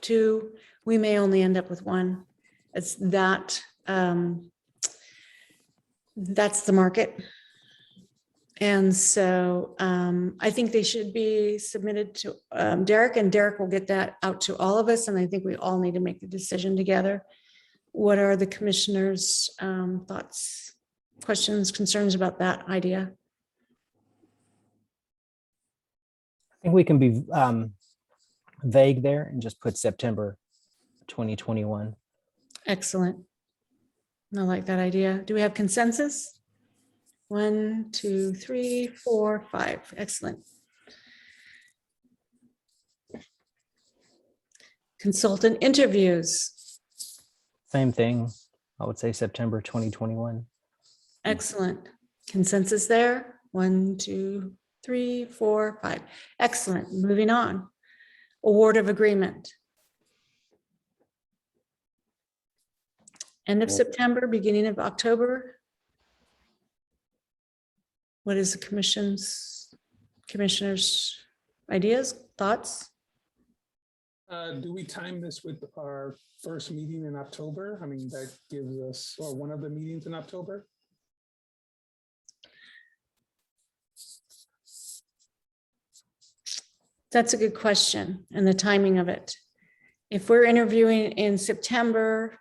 2, we may only end up with 1. It's that, that's the market. And so I think they should be submitted to Derek, and Derek will get that out to all of us. And I think we all need to make the decision together. What are the commissioners' thoughts, questions, concerns about that idea? I think we can be vague there and just put September 2021. Excellent. I like that idea. Do we have consensus? 1, 2, 3, 4, 5. Excellent. Consultant interviews. Same thing. I would say September 2021. Excellent. Consensus there. 1, 2, 3, 4, 5. Excellent. Moving on. Award of agreement. End of September, beginning of October. What is the commissioners' ideas, thoughts? Do we time this with our first meeting in October? I mean, that gives us, or one of the meetings in October? That's a good question, and the timing of it. If we're interviewing in September,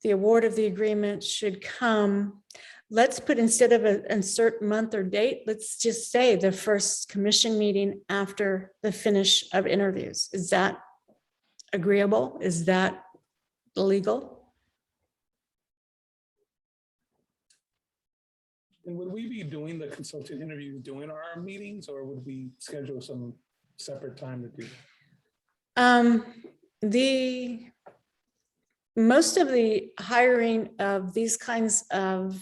the award of the agreement should come. Let's put, instead of an insert month or date, let's just say the first commission meeting after the finish of interviews. Is that agreeable? Is that legal? And would we be doing the consultant interviews during our meetings, or would we schedule some separate time to do that? Most of the hiring of these kinds of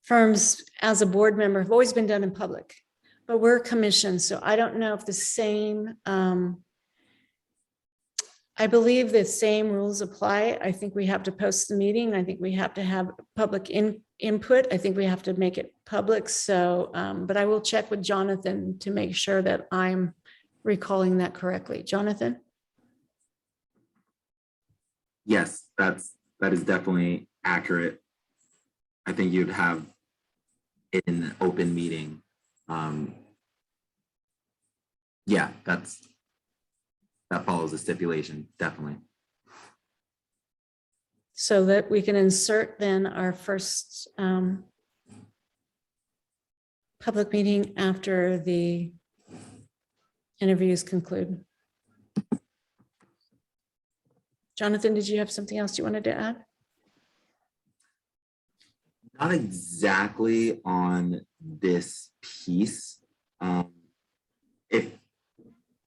firms as a board member have always been done in public, but we're a commission, so I don't know if the same, I believe the same rules apply. I think we have to post the meeting. I think we have to have public input. I think we have to make it public. So, but I will check with Jonathan to make sure that I'm recalling that correctly. Jonathan? Yes, that is definitely accurate. I think you'd have it in an open meeting. Yeah, that follows the stipulation, definitely. So that we can insert then our first public meeting after the interviews conclude. Jonathan, did you have something else you wanted to add? Not exactly on this piece. If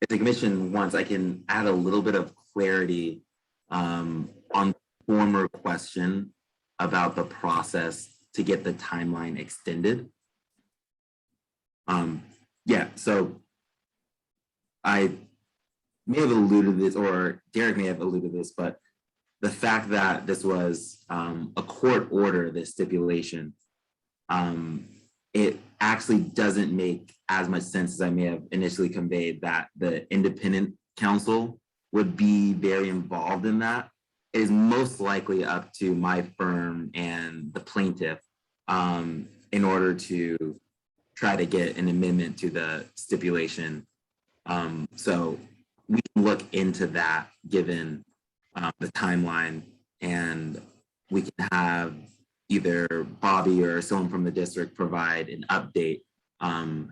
the commission wants, I can add a little bit of clarity on the former question about the process to get the timeline extended. Yeah, so I may have alluded to this, or Derek may have alluded to this, but the fact that this was a court order, this stipulation, it actually doesn't make as much sense as I may have initially conveyed, that the independent counsel would be very involved in that. It is most likely up to my firm and the plaintiff in order to try to get an amendment to the stipulation. So we can look into that given the timeline, and we can have either Bobby or someone from the district provide an update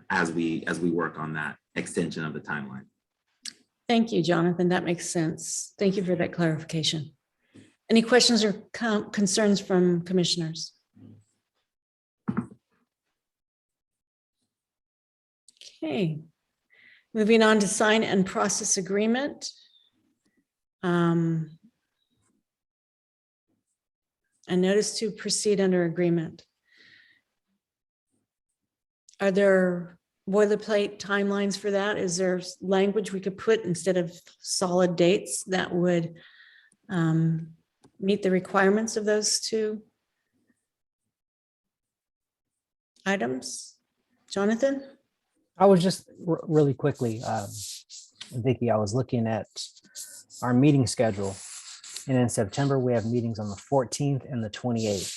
as we work on that extension of the timeline. Thank you, Jonathan. That makes sense. Thank you for that clarification. Any questions or concerns from commissioners? Okay, moving on to sign and process agreement. A notice to proceed under agreement. Are there boilerplate timelines for that? Is there language we could put instead of solid dates that would meet the requirements of those two items? Jonathan? I was just really quickly, Vicky, I was looking at our meeting schedule, and in September, we have meetings on the 14th and the 28th.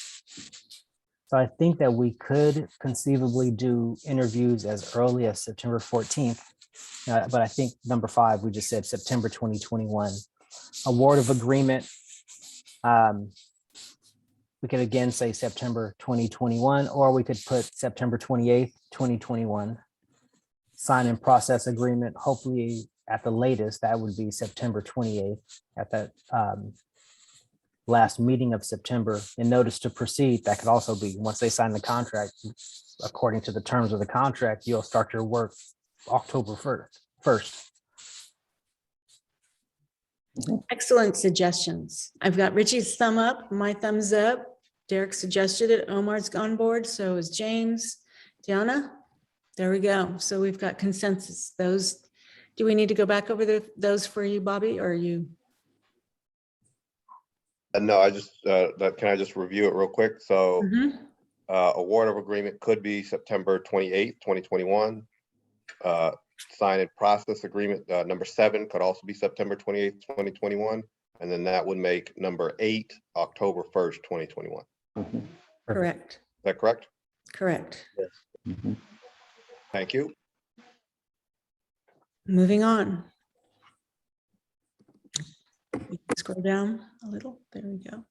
So I think that we could conceivably do interviews as early as September 14th. But I think number 5, we just said September 2021. Award of agreement. We could again say September 2021, or we could put September 28th, 2021. Sign and process agreement, hopefully at the latest, that would be September 28th at that last meeting of September. And notice to proceed, that could also be once they sign the contract, according to the terms of the contract, you'll start your work October 1st. Excellent suggestions. I've got Richie's thumb up, my thumbs up. Derek suggested it. Omar's on board. So is James. Deanna? There we go. So we've got consensus. Those, do we need to go back over those for you, Bobby, or are you? No, I just, can I just review it real quick? So Mhm. award of agreement could be September 28th, 2021. Sign and process agreement, number 7 could also be September 28th, 2021. And then that would make number 8, October 1st, 2021. Is Correct. that correct? Correct. Mhm. Thank you. Moving on. Scroll down a little. There we go.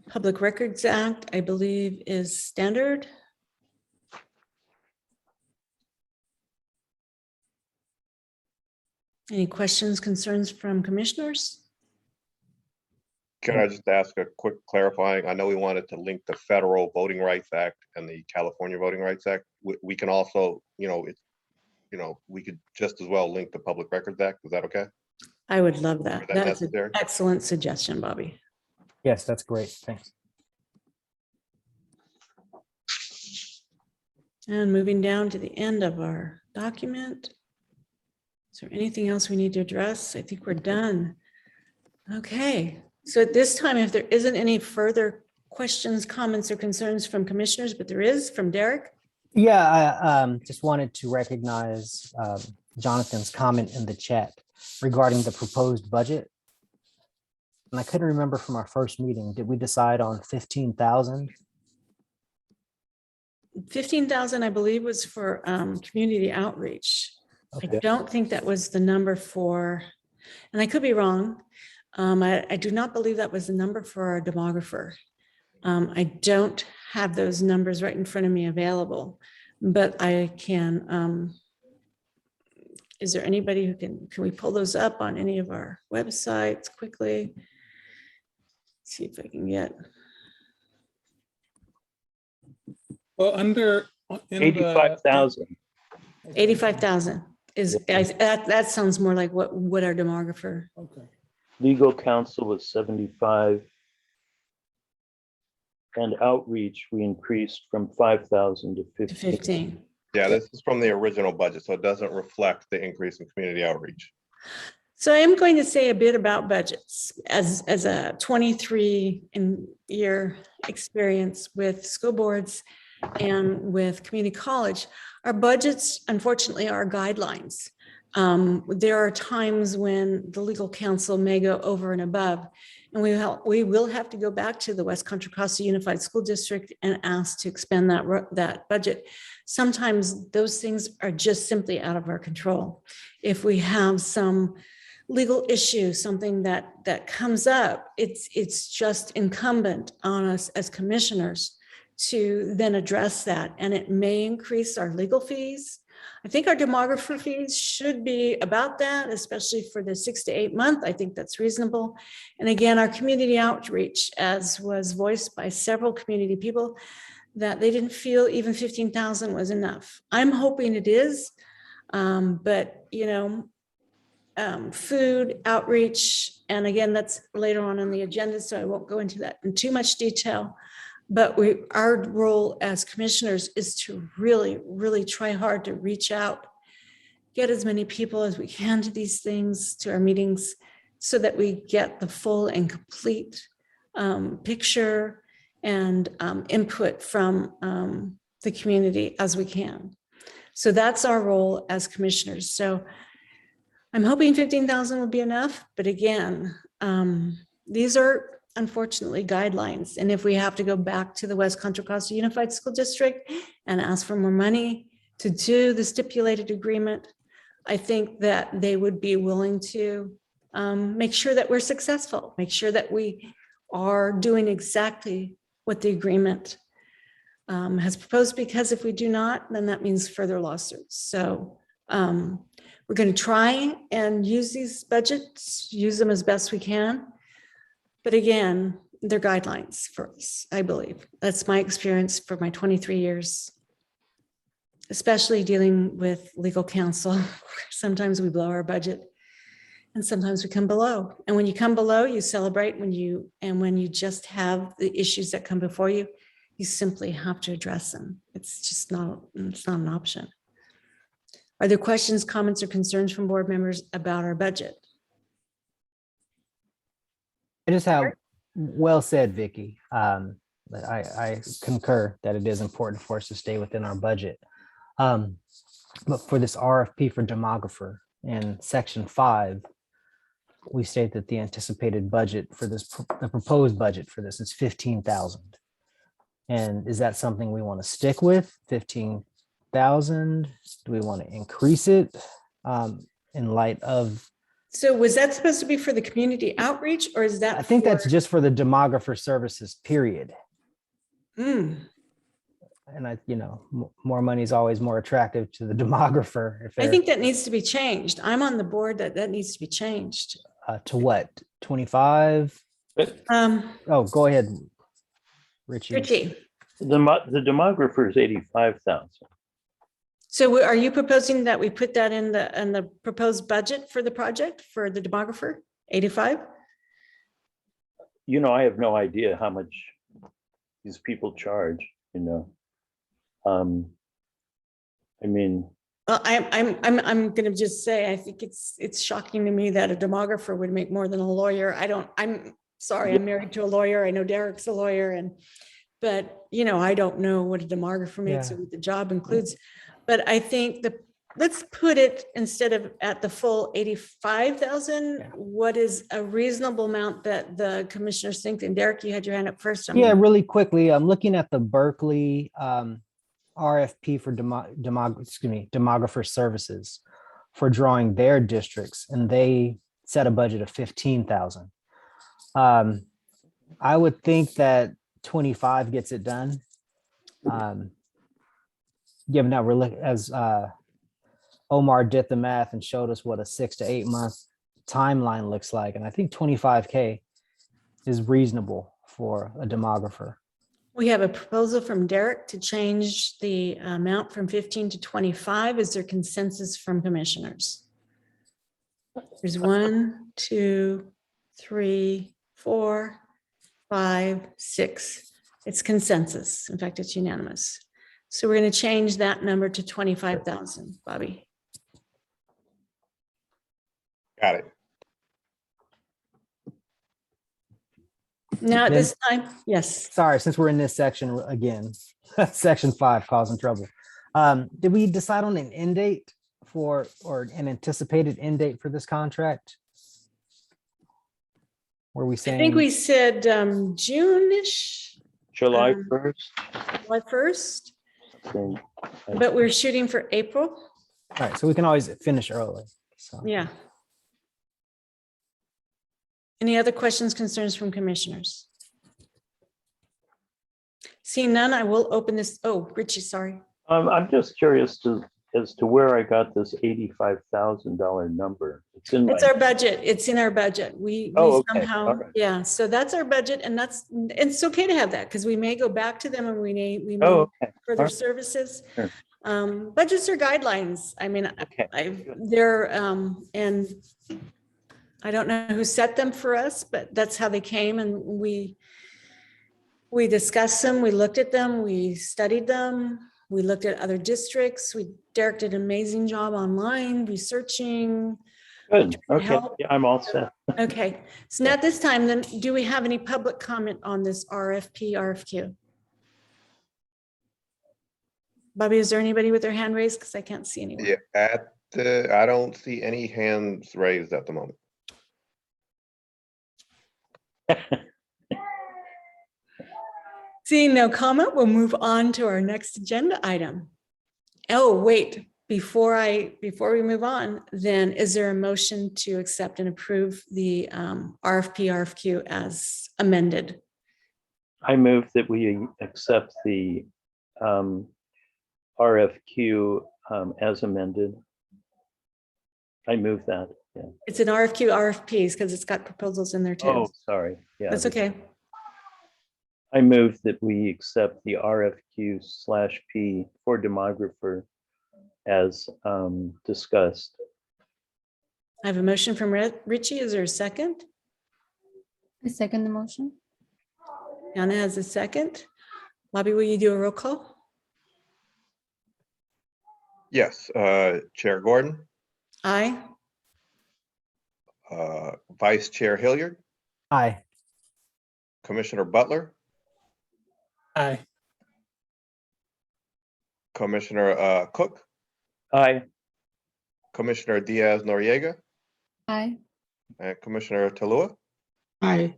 Public Records Act, I believe, is standard. Any questions, concerns from commissioners? Can I just ask a quick clarifying? I know we wanted to link the Federal Voting Rights Act and the California Voting Rights Act. We can also, we could just as well link the Public Records Act. Is that okay? I would love that. Is that That's an necessary? excellent suggestion, Bobby. Yes, that's great. Thanks. And moving down to the end of our document. Is there anything else we need to address? I think we're done. Okay, so at this time, if there isn't any further questions, comments, or concerns from commissioners, but there is from Derek. Yeah, I just wanted to recognize Jonathan's comment in the chat regarding the proposed budget. And I couldn't remember from our first meeting, did we decide on 15,000? 15,000, I believe, was for community outreach. I don't think that was the number for, and I could be wrong. I do not believe that was the number for our demographer. I don't have those numbers right in front of me available, but I can, is there anybody who can we pull those up on any of our websites quickly? See if I can get. Well, under. 85,000. 85,000 is, that sounds more like what our demographer. Okay. Legal counsel was 75. And outreach, we increased from 5,000 to 15. 15. Yeah, this is from the original budget, so it doesn't reflect the increase in community outreach. So I am going to say a bit about budgets as a 23-year experience with school boards and with community college. Our budgets, unfortunately, are guidelines. There are times when the legal counsel may go over and above, and we will have to go back to the West Contra Costa Unified School District and ask to expend that budget. Sometimes those things are just simply out of our control. If we have some legal issue, something that comes up, it's just incumbent on us as commissioners to then address that, and it may increase our legal fees. I think our demographer fees should be about that, especially for the 6 to 8 month. I think that's reasonable. And again, our community outreach, as was voiced by several community people, that they didn't feel even 15,000 was enough. I'm hoping it is, but food outreach, and again, that's later on the agenda, so I won't go into that in too much detail. But our role as commissioners is to really, really try hard to reach out, get as many people as we can to these things, to our meetings, so that we get the full and complete picture and input from the community as we can. So that's our role as commissioners. So I'm hoping 15,000 will be enough, but again, these are unfortunately guidelines. And if we have to go back to the West Contra Costa Unified School District and ask for more money to do the stipulated agreement, I think that they would be willing to make sure that we're successful, make sure that we are doing exactly what the agreement has proposed, because if we do not, then that means further lawsuits. So we're going to try and use these budgets, use them as best we can. But again, they're guidelines for us, I believe. That's my experience for my 23 years, especially dealing with legal counsel. Sometimes we blow our budget and sometimes we come below. And when you come below, you celebrate. When you just have the issues that come before you, you simply have to address them. It's not an option. Are there questions, comments, or concerns from board members about our budget? I just have, well said, Vicky. I concur that it is important for us to stay within our budget. But for this RFP for demographer in section 5, we state that the anticipated budget for this, the proposed budget for this is 15,000. And is that something we want to stick with, 15,000? Do we want to increase it in light of? So was that supposed to be for the community outreach, or is that? I think that's just for the demographer services, period. Mm. And more money is always more attractive to the demographer. I think that needs to be changed. I'm on the board that needs to be changed. To what, 25? Oh, go ahead, Richie. The demographer is 85,000. So are you proposing that we put that in the proposed budget for the project for the demographer, 85? I have no idea how much these people charge, I mean, I'm going to just say, I think it's shocking to me that a demographer would make more than a lawyer. I'm sorry, I'm married to a lawyer. I know Derek's a lawyer, but I don't know what a demographer makes or what the job includes. But I think let's put it, instead of at the full 85,000, what is a reasonable amount that the commissioners think? And Derek, you had your hand up first. Really quickly, I'm looking at the Berkeley RFP for demographer services for drawing their districts, and they set a budget of 15,000. I would think that 25 gets it done. Given that we're looking, as Omar did the math and showed us what a 6 to 8 month timeline looks like, and I think 25K is reasonable for a demographer. We have a proposal from Derek to change the amount from 15 to 25. Is there consensus from commissioners? There's 1, 2, 3, 4, 5, 6. It's consensus. In fact, it's unanimous. So we're going to change that number to 25,000, Bobby. Got it. Now at Then- this time, yes. Sorry, since we're in this section again, section 5 causing trouble. Did we decide on an end date for, or an anticipated end date for this contract? Were we I saying? think we said June-ish, July Um, 1st. July 1st, then but we're shooting for April. All right, so we can always finish early. So Yeah. Any other questions, concerns from commissioners? Seeing none, I will open this. Oh, Richie, sorry. I'm just curious as to where I got this $85,000 number. It's in It's my, our budget. It's in our budget. We Oh, okay. somehow, All right. yeah, so that's our budget and it's okay to have that because we may go back to them and we may oh, okay. further All right. services. Sure. Budgets are guidelines. I mean, Okay. they're, and I don't know who set them for us, but that's how they came and we discussed them, we looked at them, we studied them, we looked at other districts. Derek did an amazing job online researching. Good. Okay. help. Yeah, I'm all set. Okay, so now at this time, then, do we have any public comment on this RFP, RFQ? Bobby, is there anybody with their hand raised? Because I can't see anyone. Yeah, I don't see any hands raised at the moment. Seeing no comment, we'll move on to our next agenda item. Oh, wait, before we move on, then is there a motion to accept and approve the RFP, RFQ as amended? I move that we accept the RFQ as amended. I move that. Yeah. It's an RFQ, RFPs, because it's got proposals in there too. Oh, sorry. Yeah. That's okay. I move that we accept the RFQ/P for Demographer as discussed. I have a motion from Richie. Is there a second? I second the motion. Anna has a second. Bobby, will you do a roll call? Yes, Chair Gordon, Aye. Vice Chair Hilliard, aye. Commissioner Butler, Aye. Commissioner Cook, Aye. Commissioner Diaz-Noriega, Aye. and Commissioner Talua. Aye.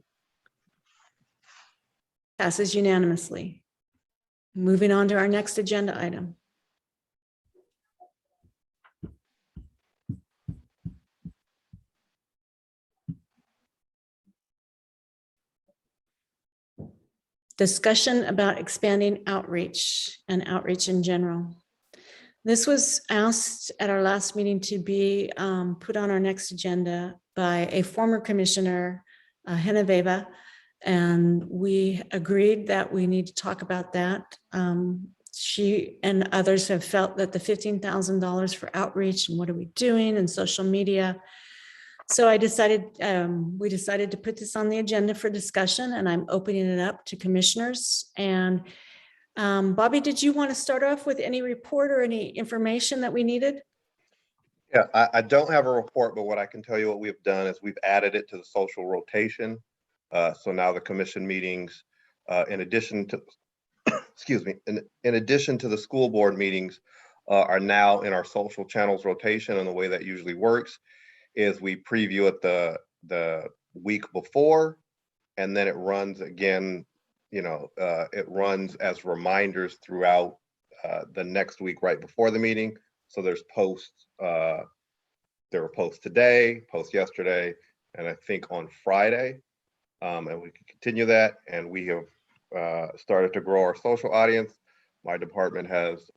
Passes unanimously. Moving on to our next agenda item. Discussion about expanding outreach and outreach in general. This was asked at our last meeting to be put on our next agenda by a former commissioner, Genoveva, and we agreed that we need to talk about that. She and others have felt that the $15,000 for outreach and what are we doing and social media. So we decided to put this on the agenda for discussion, and I'm opening it up to commissioners. And Bobby, did you want to start off with any report or any information that we needed? Yeah, I don't have a report, but what I can tell you what we've done is we've added it to the social rotation. So now the commission meetings, in addition to, excuse me, in addition to the school board meetings, are now in our social channels rotation. And the way that usually works is we preview it the week before, and then it runs again, it runs as reminders throughout the next week right before the meeting. So there's posts, there were posts today, posts yesterday, and I think on Friday. And we can continue that. And we have started to grow our social audience. My department has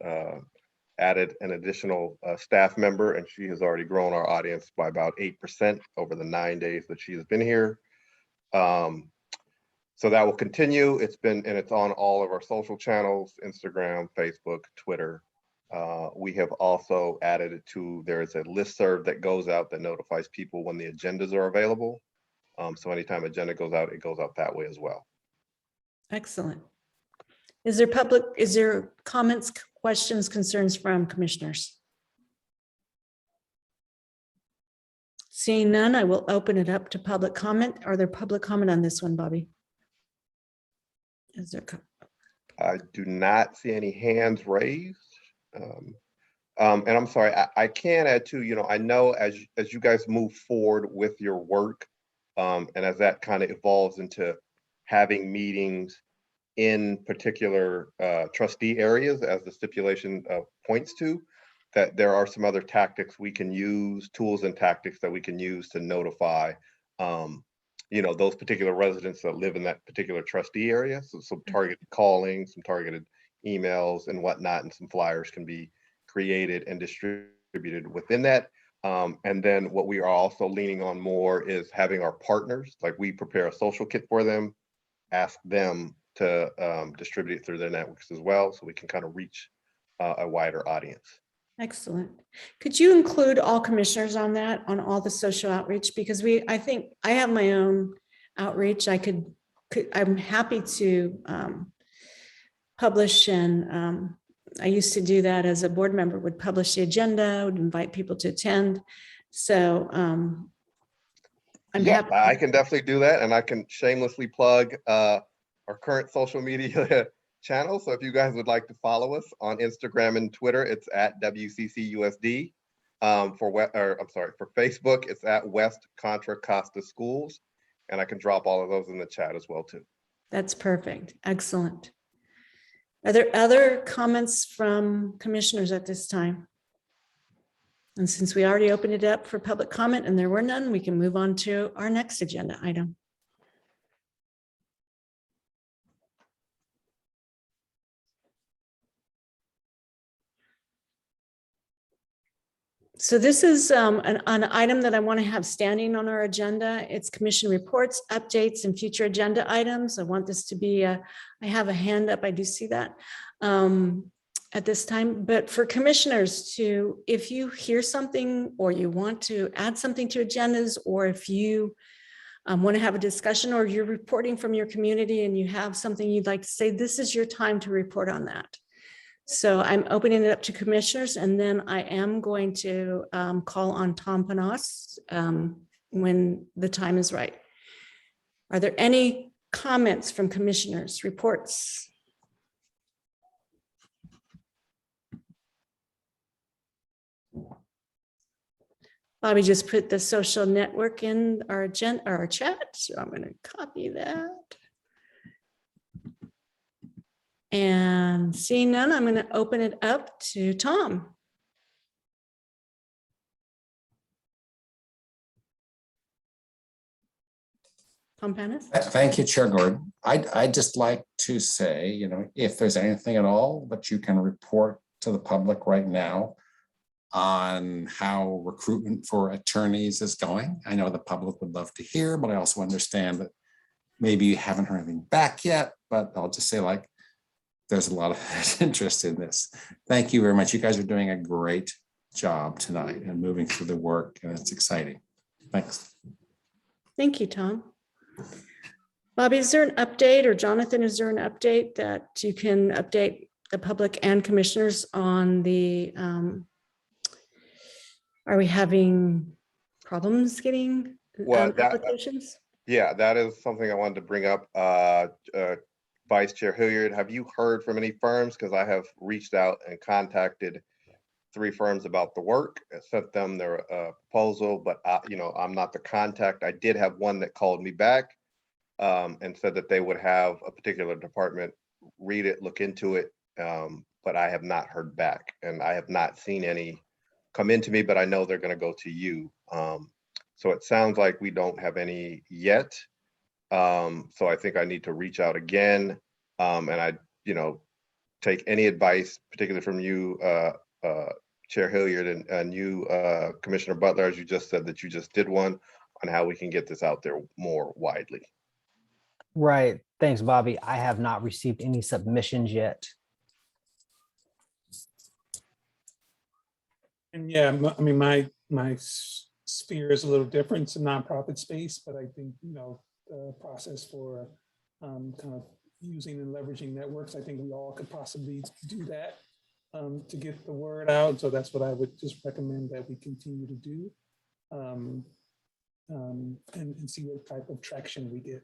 added an additional staff member, and she has already grown our audience by about 8% over the 9 days that she has been here. So that will continue. It's on all of our social channels, Instagram, Facebook, Twitter. We have also added it to, there's a listserv that goes out that notifies people when the agendas are available. So anytime agenda goes out, it goes out that way as well. Excellent. Is there comments, questions, concerns from commissioners? Seeing none, I will open it up to public comment. Are there public comment on this one, Bobby? Is there? I do not see any hands raised. And I'm sorry, I can add too, I know as you guys move forward with your work, and as that kind of evolves into having meetings in particular trustee areas, as the stipulation points to, that there are some other tactics we can use, tools and tactics that we can use to notify, those particular residents that live in that particular trustee area. So some targeted calling, some targeted emails and whatnot, and some flyers can be created and distributed within that. And then what we are also leaning on more is having our partners, like we prepare a social kit for them, ask them to distribute it through their networks as well, so we can kind of reach a wider audience. Excellent. Could you include all commissioners on that, on all the social outreach? Because I think I have my own outreach. I'm happy to publish, and I used to do that as a board member, would publish the agenda, would invite people to attend. So I'm happy. I can definitely do that, and I can shamelessly plug our current social media channel. So if you guys would like to follow us on Instagram and Twitter, it's at WCCUSD. For Facebook, it's at West Contra Costa Schools, and I can drop all of those in the chat as well too. That's perfect. Excellent. Are there other comments from commissioners at this time? And since we already opened it up for public comment and there were none, we can move on to our next agenda item. So this is an item that I want to have standing on our agenda. It's commission reports, updates, and future agenda items. I want this to be I have a hand up. I do see that at this time. But for commissioners if you hear something or you want to add something to agendas, or if you want to have a discussion, or you're reporting from your community and you have something you'd like to say, this is your time to report on that. So I'm opening it up to commissioners, and then I am going to call on Tom Panos when the time is right. Are there any comments from commissioners, reports? Bobby just put the social network in our chat, so I'm going to copy that. And seeing none, I'm going to open it up to Tom. Tom Panis. Thank you, Chair Gordon. I'd just like to say, if there's anything at all that you can report to the public right now on how recruitment for attorneys is going. I know the public would love to hear, but I also understand that maybe you haven't heard anything back yet, but I'll just say, there's a lot of interest in this. Thank you very much. You guys are doing a great job tonight and moving through the work, and it's exciting. Thanks. Thank you, Tom. Bobby, is there an update, or Jonathan, is there an update that you can update the public and commissioners on the, are we having problems getting applications? Yeah, that is something I wanted to bring up. Vice Chair Hilliard, have you heard from any firms? Because I have reached out and contacted 3 firms about the work, sent them their proposal, but I'm not the contact. I did have one that called me back and said that they would have a particular department read it, look into it, but I have not heard back, and I have not seen any come into me, but I know they're going to go to you. So it sounds like we don't have any yet. So I think I need to reach out again, and I, take any advice, particularly from you, Chair Hilliard, and you, Commissioner Butler, as you just said that you just did one, on how we can get this out there more widely. Right. Thanks, Bobby. I have not received any submissions yet. And yeah, my sphere is a little different. It's a nonprofit space, but I think, the process for kind of using and leveraging networks, I think we all could possibly do that. to get the word out. So that's what I would just recommend that we continue to do, and see what type of traction we get.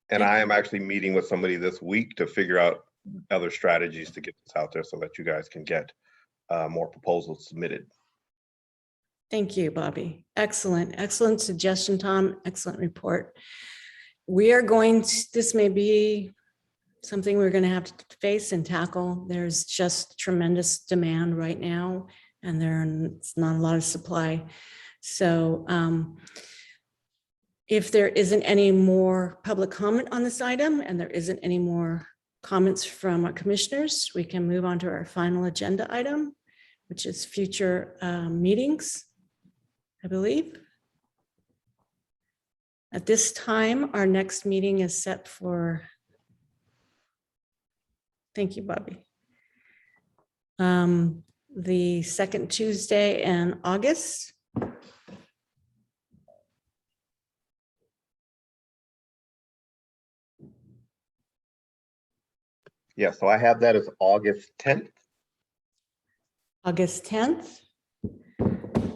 And I am actually meeting with somebody this week to figure out other strategies to get this out there so that you guys can get more proposals submitted. Thank you, Bobby. Excellent, excellent suggestion, Tom. Excellent report. We are going to, this may be something we're going to have to face and tackle. There's just tremendous demand right now, and there's not a lot of supply. So if there isn't any more public comment on this item, and there isn't any more comments from our commissioners, we can move on to our final agenda item, which is future meetings, I believe. At this time, our next meeting is set for, thank you, Bobby, the second Tuesday in August. Yeah, so I have that as August 10th. August 10th.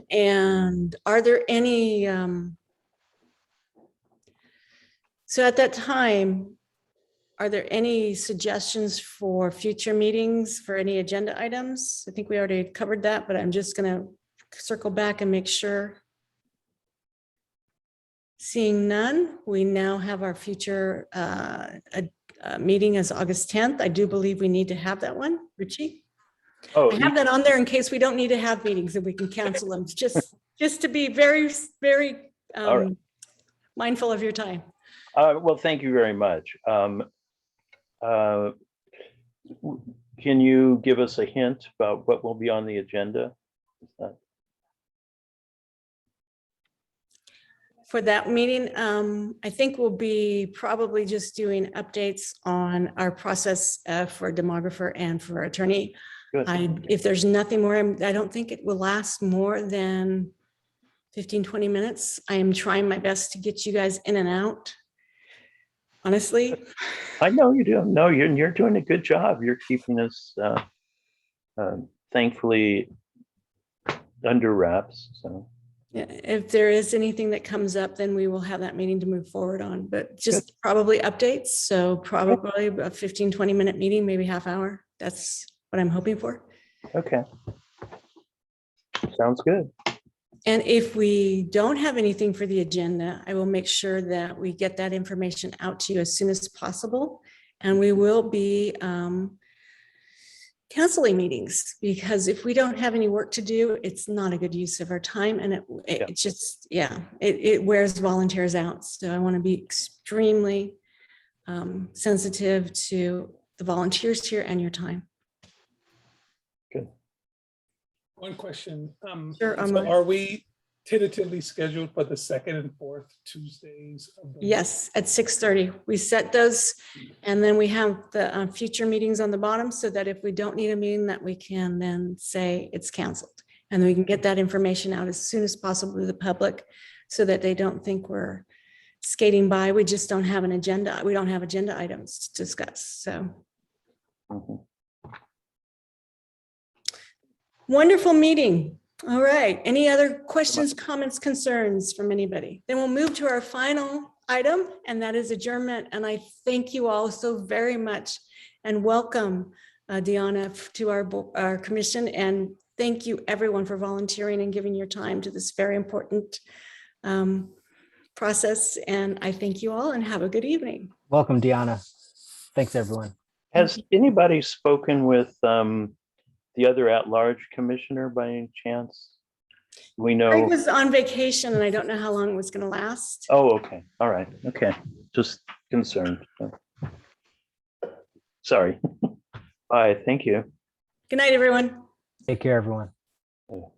And are there any, so at that time, are there any suggestions for future meetings for any agenda items? I think we already covered that, but I'm just going to circle back and make sure. Seeing none, we now have our future meeting as August 10th. I do believe we need to have that one, Richie. Oh, I have that on there in case we don't need to have meetings and we can cancel them, just to be very, very All right. mindful of your time. Well, thank you very much. Can you give us a hint about what will be on the agenda? For that meeting, I think we'll be probably just doing updates on our process for demographer and for attorney. Good. If there's nothing more, I don't think it will last more than 15, 20 minutes. I am trying my best to get you guys in and out. Honestly. I know you do. No, you're doing a good job. You're keeping us thankfully under wraps. So if there is anything that comes up, then we will have that meeting to move forward on, but just probably updates. So probably a 15, 20-minute meeting, maybe half hour. That's what I'm hoping for. Okay. Sounds good. And if we don't have anything for the agenda, I will make sure that we get that information out to you as soon as possible. And we will be canceling meetings, because if we don't have any work to do, it's not a good use of our time. And it just, it wears volunteers out. So I want to be extremely sensitive to the volunteers here and your time. Good. One question. Sure, So are we tentatively scheduled for the second and fourth Tuesdays of the month? Yes, at 6:30. We set those, and then we have the future meetings on the bottom so that if we don't need a meeting, that we can then say it's canceled. And we can get that information out as soon as possible to the public so that they don't think we're skating by. We just don't have an agenda. We don't have agenda items to discuss. So. Wonderful meeting. All right. Any other questions, comments, concerns from anybody? Then we'll move to our final item, and that is adjournment. And I thank you all so very much and welcome Deanna to our commission. And thank you everyone for volunteering and giving your time to this very important process. And I thank you all and have a good evening. Welcome, Deanna. Thanks, everyone. Has anybody spoken with the other at-large commissioner by any chance? We know. I was on vacation and I don't know how long it was going to last. Oh, okay. All right. Okay. Just concerned. Sorry. Bye. Thank you. Good night, everyone. Take care, everyone. Oh.